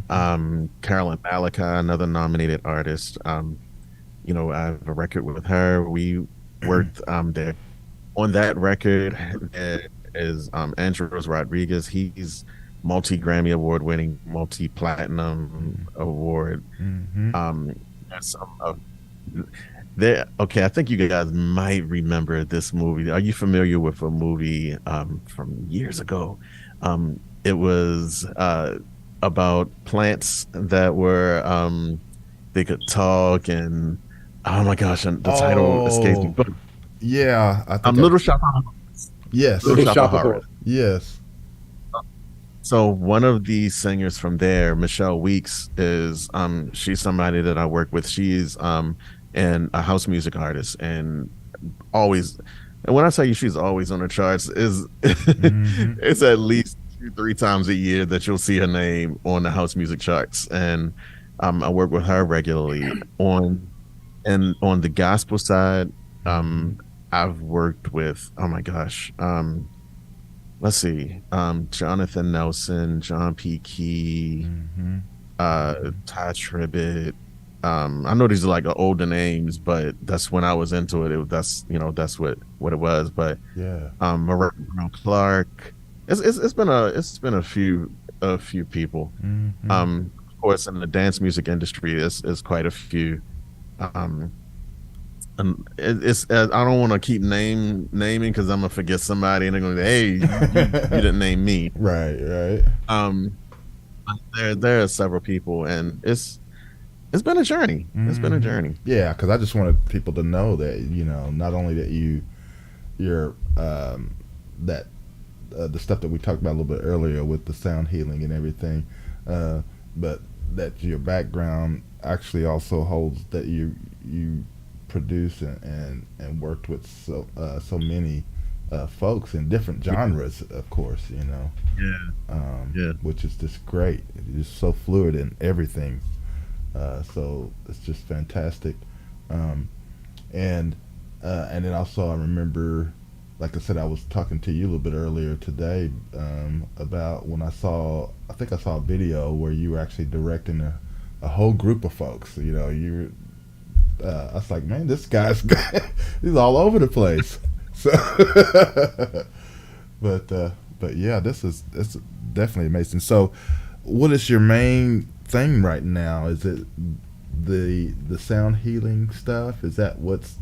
Speaker 6: Carolyn Malika, another nominated artist. I have a record with her. We worked there. On that record is Andros Rodriguez. He's multi-Grammy award winning, multi-platinum award. Okay, I think you guys might remember this movie. Are you familiar with a movie from years ago? It was about plants that were they could talk, and oh my gosh, the title escapes me. But
Speaker 5: yeah, I think
Speaker 6: Little Shop of Horrors.
Speaker 5: Yes,
Speaker 6: Little Shop of Horrors.
Speaker 5: Yes.
Speaker 6: So one of the singers from there, Michelle Weeks, is she's somebody that I work with. She's and a house music artist, and always. And when I tell you she's always on the charts, is it's at least 2, 3 times a year that you'll see her name on the house music charts, and I work with her regularly on the gospel side. I've worked with, oh my gosh, let's see, Jonathan Nelson, John P. Key, Ty Tribbett. I know these are like older names, but that's when I was into it. That's that's what it was. But
Speaker 5: Yeah.
Speaker 6: Mariah Brown Clark. It's been a few people. Of course, in the dance music industry, is quite a few. And I don't want to keep naming because I'm gonna forget somebody and they're gonna say, "Hey, you didn't name me."
Speaker 5: Right.
Speaker 6: There are several people, and it's been a journey. It's been a journey.
Speaker 5: Yeah, because I just wanted people to know that not only that you're that the stuff that we talked about a little bit earlier with the sound healing and everything, but that your background actually also holds that you produced and worked with so many folks in different genres, of course, which is just great. It's just so fluid in everything, so it's just fantastic. And then also I remember, like I said, I was talking to you a little bit earlier today about when I think I saw a video where you were actually directing a whole group of folks. I was like, man, this guy's he's all over the place. So, but yeah, it's definitely amazing. So, what is your main thing right now? Is it the sound healing stuff? Is that what's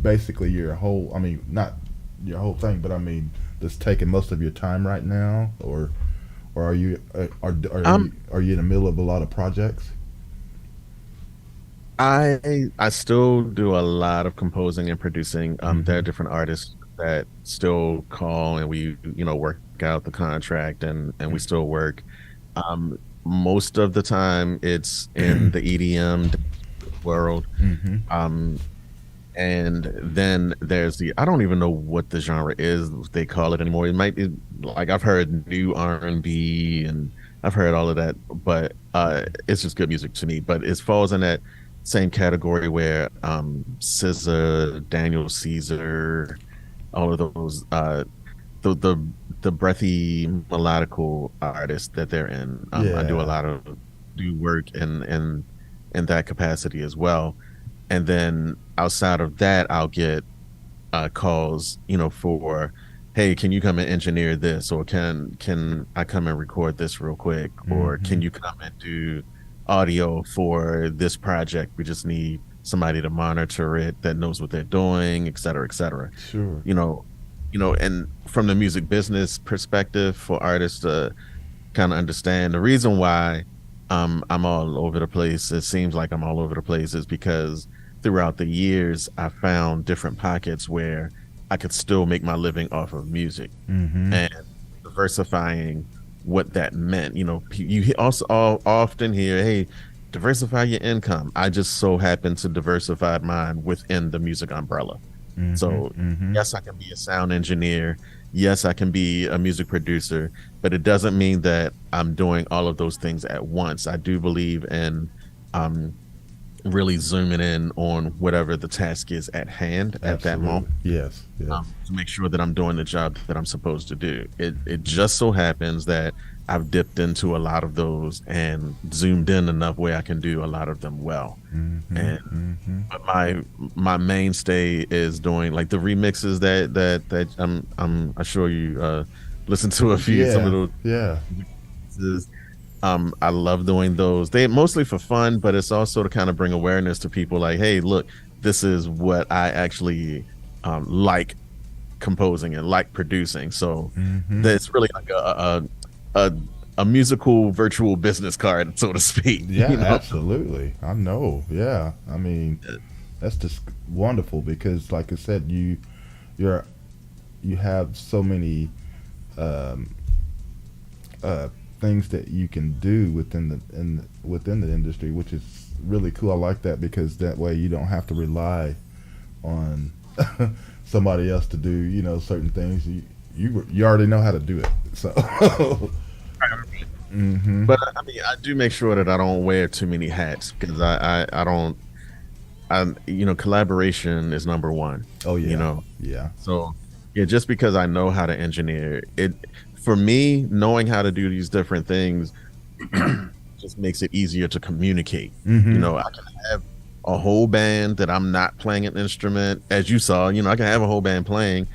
Speaker 5: basically your whole? I mean, not your whole thing, but I mean, that's taking most of your time right now, or are you are you in the middle of a lot of projects?
Speaker 6: I still do a lot of composing and producing. There are different artists that still call and we work out the contract and we still work. Most of the time it's in the EDM world. And then there's I don't even know what the genre is they call it anymore. It might be like I've heard new R&B and I've heard all of that, but it's just good music to me. But it falls in that same category where SZA, Daniel Caesar, all of those the breathy melodical artists that they're in. I do a lot of work in that capacity as well. And then outside of that, I'll get calls, for, hey, can you come and engineer this, or can I come and record this real quick, or can you come and do audio for this project? We just need somebody to monitor it that knows what they're doing, et cetera, et cetera.
Speaker 5: Sure.
Speaker 6: And from the music business perspective, for artists to kind of understand the reason why I'm all over the place, it seems like I'm all over the place, is because throughout the years I found different pockets where I could still make my living off of music, and diversifying what that meant. You also often hear, hey, diversify your income. I just so happen to diversify mine within the music umbrella. So yes, I can be a sound engineer, yes, I can be a music producer, but it doesn't mean that I'm doing all of those things at once. I do believe in really zooming in on whatever the task is at hand at that moment.
Speaker 5: Yes.
Speaker 6: To make sure that I'm doing the job that I'm supposed to do. It just so happens that I've dipped into a lot of those and zoomed in enough where I can do a lot of them well. But my mainstay is doing like the remixes that I'm sure you listen to a few some of those. I love doing those. They mostly for fun, but it's also to kind of bring awareness to people like, hey, look, this is what I actually like composing and like producing. So it's really like a musical virtual business card, so to speak.
Speaker 5: Yeah, absolutely. I know. Yeah. I mean, that's just wonderful because, like I said, you have so many things that you can do within the industry, which is really cool. I like that because that way you don't have to rely on somebody else to do certain things. you already know how to do it. So,
Speaker 6: But I mean, I do make sure that I don't wear too many hats because I don't. Collaboration is number one.
Speaker 5: oh yeah,
Speaker 6: You know,
Speaker 5: yeah,
Speaker 6: so yeah, just because I know how to engineer it, for me, knowing how to do these different things just makes it easier to communicate. I can have a whole band that I'm not playing an instrument, as you saw. I can have a whole band playing,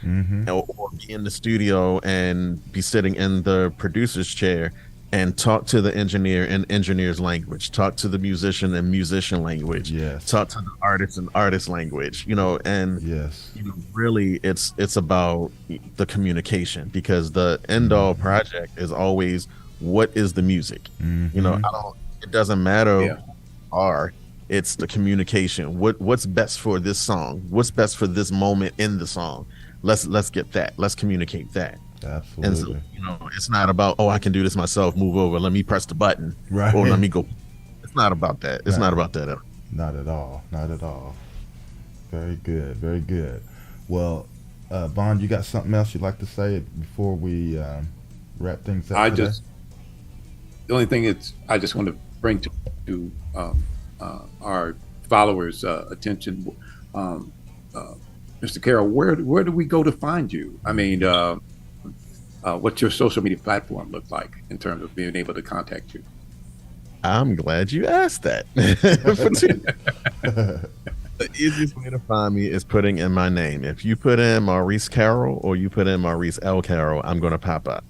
Speaker 6: or be in the studio and be sitting in the producer's chair and talk to the engineer in engineer's language, talk to the musician in musician language,
Speaker 5: Yes.
Speaker 6: talk to the artist in artist language. And
Speaker 5: yes,
Speaker 6: really it's about the communication, because the end all project is always, what is the music? It doesn't matter
Speaker 7: Yeah.
Speaker 6: are it's the communication. What's best for this song? What's best for this moment in the song? Let's get that. Let's communicate that. And so,
Speaker 5: absolutely.
Speaker 6: it's not about, I can do this myself, move over, let me press the button,
Speaker 5: Right.
Speaker 6: or let me go. It's not about that. It's not about that at all.
Speaker 5: Not at all. Not at all. Very good. Very good. Well, Vaughn, you got something else you'd like to say before we wrap things up? today?
Speaker 7: The only thing I just want to bring to our followers' attention, Mr. Carroll, where do we go to find you? I mean, what's your social media platform look like in terms of being able to contact you?
Speaker 6: I'm glad you asked that. The easiest way to find me is putting in my name. If you put in Maurice Carroll or you put in Maurice L. Carroll, I'm going to pop up.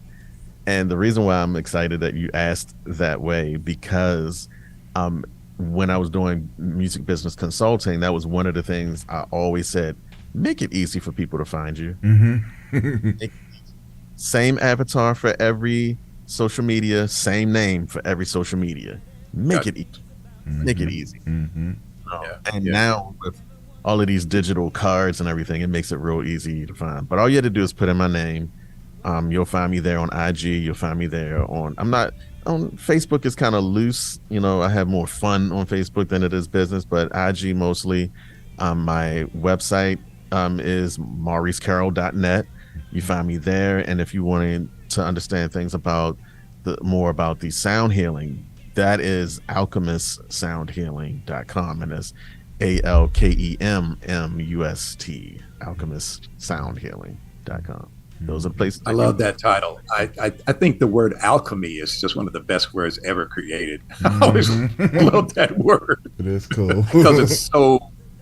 Speaker 6: And the reason why I'm excited that you asked that way, because when I was doing music business consulting, that was one of the things I always said: make it easy for people to find you. Same avatar for every social media, same name for every social media. Make it easy. Make it easy. Now with all of these digital cards and everything, it makes it real easy to find. But all you have to do is put in my name. You'll find me there on IG. You'll find me there on Facebook is kind of loose. I have more fun on Facebook than it is business, but IG mostly. My website is mauricecarroll.net. You find me there. And if you wanted to understand things about more about the sound healing, that is alchemistsoundhealing.com, and it's ALKEMMUST, alchemistsoundhealing.com. Those are the places.
Speaker 7: I love that title. I think the word alchemy is just one of the best words ever created. I always love that word.
Speaker 5: It is cool.
Speaker 7: Because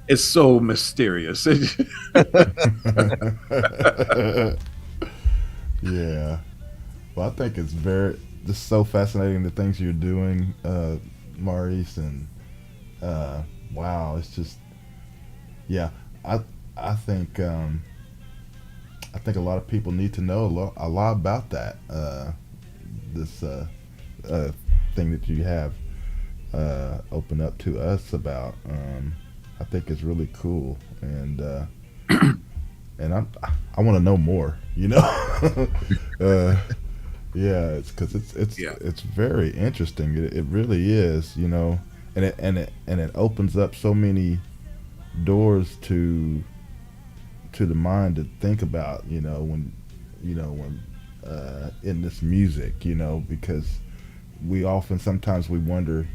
Speaker 7: it's so mysterious.
Speaker 5: Yeah. Well, I think it's just so fascinating, the things you're doing, Maurice, and wow, it's just, yeah. I think a lot of people need to know a lot about that. This thing that you have open up to us about. I think it's really cool, and and I want to know more. Yeah, it's because it's very interesting. It really is, and it opens up so many doors to the mind to think about, when in this music, because sometimes we wonder,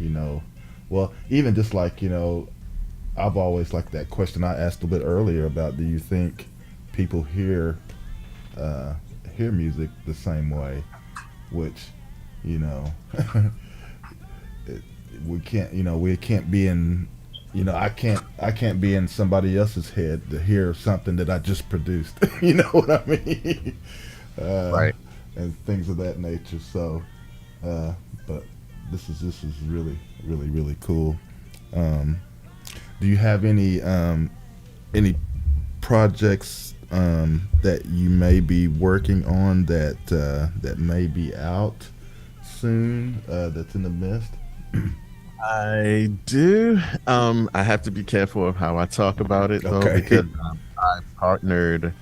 Speaker 5: well, even just like, I've always liked that question I asked a bit earlier about, do you think people hear music the same way? Which, we can't be in, I can't be in somebody else's head to hear something that I just produced. You know what I mean?
Speaker 6: Right.
Speaker 5: And things of that nature. So, but this is really, really, really cool. Do you have any projects that you may be working on that may be out soon, that's in the midst?
Speaker 6: I do. I have to be careful of how I talk about it, though, because I partnered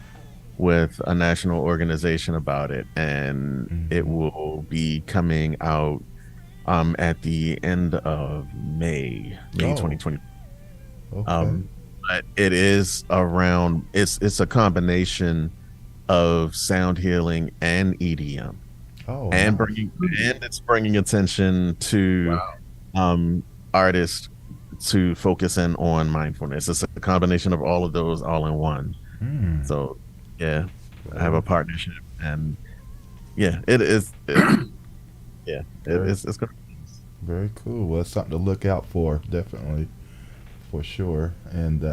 Speaker 6: with a national organization about it, and it will be coming out at the end of May 2020.
Speaker 5: Okay.
Speaker 6: But it is around. It's a combination of sound healing and EDM,
Speaker 5: Oh,
Speaker 6: and
Speaker 5: nice.
Speaker 6: it's bringing attention to
Speaker 7: Wow.
Speaker 6: artists to focus in on mindfulness. It's a combination of all of those all in one.
Speaker 5: Mm,
Speaker 6: So yeah, I have a partnership, and yeah, it is. Yeah,
Speaker 5: very,
Speaker 6: it's gonna.
Speaker 5: very cool. Well, it's something to look out for, definitely, for sure. And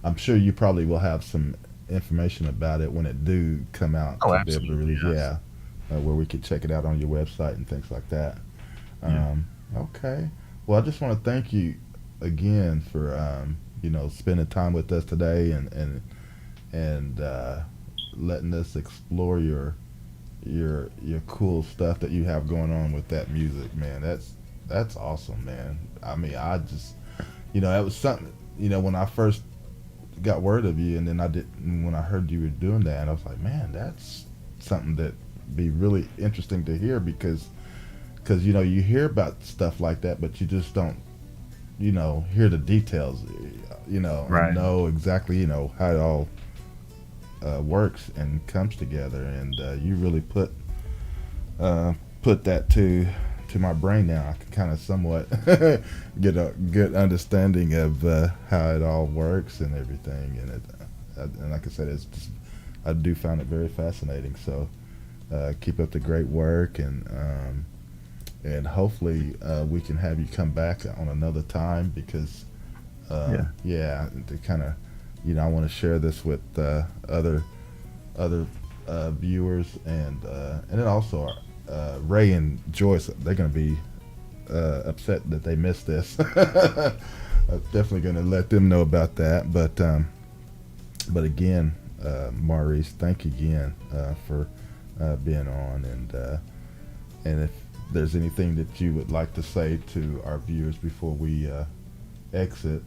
Speaker 5: I'm sure you probably will have some information about it when it do come out
Speaker 6: Oh,
Speaker 5: to be able to
Speaker 6: absolutely.
Speaker 5: release.
Speaker 6: Yes.
Speaker 5: Yeah, where we could check it out on your website and things like that.
Speaker 6: Yeah.
Speaker 5: Okay. Well, I just want to thank you again for spending time with us today and letting us explore your cool stuff that you have going on with that music, man. That's awesome, man. I mean, I just that was something. When I first got word of you, and then when I heard you were doing that, I was like, man, that's something that be really interesting to hear because you hear about stuff like that, but you just don't hear the details,
Speaker 6: Right.
Speaker 5: and know exactly how it all works and comes together, and you really put that to my brain now. I can kind of somewhat get a good understanding of how it all works and everything, and like I said, it's just, I do find it very fascinating. So keep up the great work, and hopefully we can have you come back on another time because to kind of I want to share this with other viewers, and then also Ray and Joyce, they're going to be upset that they missed this. I'm definitely going to let them know about that, but again, Maurice, thank you again for being on, and if there's anything that you would like to say to our viewers before we exit,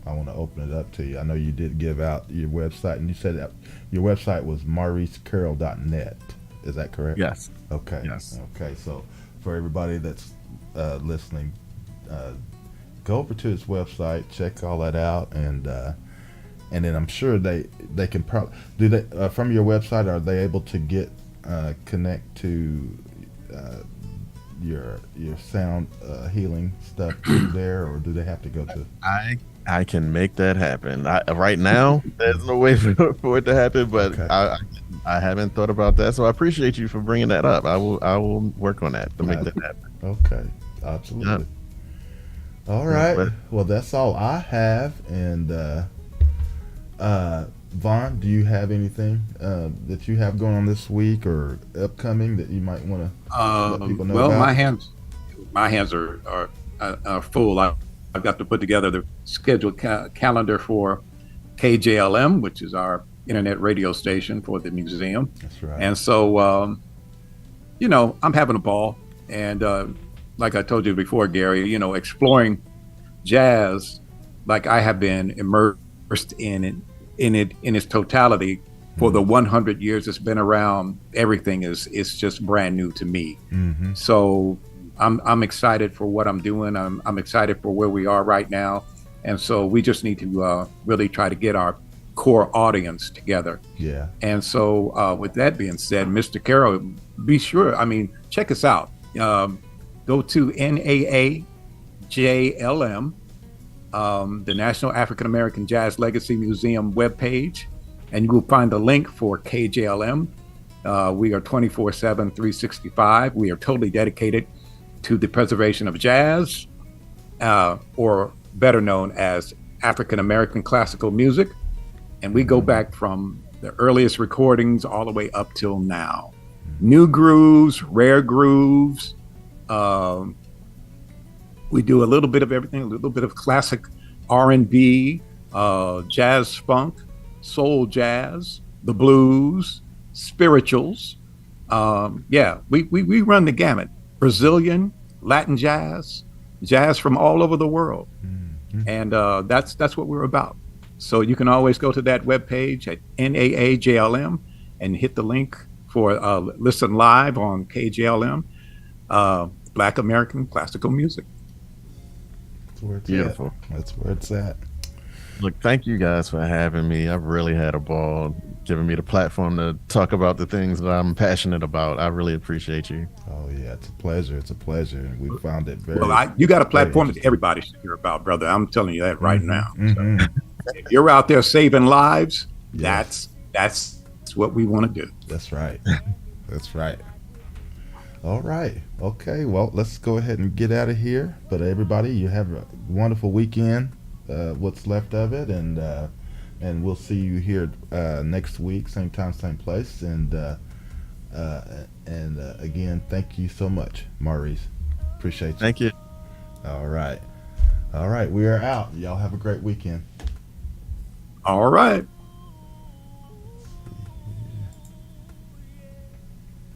Speaker 5: I want to open it up to you. I know you did give out your website, and you said that your website was mauricecarroll.net. Is that correct?
Speaker 6: Yes.
Speaker 5: Okay.
Speaker 6: Yes.
Speaker 5: Okay. So for everybody that's listening, go over to his website, check all that out, and then I'm sure they can probably do they from your website. Are they able to get connect to your sound healing stuff through there, or do they have to go to?
Speaker 6: I can make that happen. Right now, there's no way for it to happen, but
Speaker 5: Okay.
Speaker 6: I haven't thought about that. So I appreciate you for bringing that up. I will work on that to make that happen.
Speaker 5: Okay, absolutely. All right. Well, that's all I have. And Vaughn, do you have anything that you have going on this week or upcoming that you might want to let people know
Speaker 7: Well,
Speaker 5: about?
Speaker 7: my hands are full. I've got to put together the scheduled calendar for KJLM, which is our internet radio station for the museum.
Speaker 5: That's right.
Speaker 7: And so, I'm having a ball. And like I told you before, Gary, exploring jazz like I have been immersed in its totality for the 100 years it's been around. Everything is just brand new to me.
Speaker 5: Mm-hmm.
Speaker 7: So I'm excited for what I'm doing. I'm excited for where we are right now. And so we just need to really try to get our core audience together.
Speaker 5: Yeah.
Speaker 7: And so with that being said, Mr. Carroll, be sure, check us out. Go to NAAJLM, the National African American Jazz Legacy Museum webpage, and you will find the link for KJLM. We are 24/7, 365. We are totally dedicated to the preservation of jazz, or better known as African American classical music. And we go back from the earliest recordings all the way up till now. New grooves, rare grooves. We do a little bit of everything, a little bit of classic R&B, jazz funk, soul jazz, the blues, spirituals. We run the gamut. Brazilian, Latin jazz, jazz from all over the world. Mm-hmm. And that's what we're about. So you can always go to that webpage at NAAJLM and hit the link for listen live on KJLM, Black American Classical Music.
Speaker 5: That's where it's
Speaker 6: Beautiful.
Speaker 5: at. That's where it's at.
Speaker 6: Look, thank you guys for having me. I've really had a ball giving me the platform to talk about the things that I'm passionate about. I really appreciate you.
Speaker 5: Oh yeah, it's a pleasure. It's a pleasure, and we found it very.
Speaker 7: Well, you got a
Speaker 5: very
Speaker 7: platform that
Speaker 5: interesting.
Speaker 7: everybody should hear about, brother. I'm telling you that right now.
Speaker 5: Mhm.
Speaker 7: So, if you're out there saving lives,
Speaker 5: Yes.
Speaker 7: that's what we want to do.
Speaker 5: That's right. That's right. All right. Okay. Well, let's go ahead and get out of here. But everybody, you have a wonderful weekend. What's left of it, and we'll see you here next week, same time, same place. And again, thank you so much, Maurice. Appreciate you.
Speaker 6: Thank you.
Speaker 5: All right. All right. We are out. Y'all have a great weekend.
Speaker 7: All right.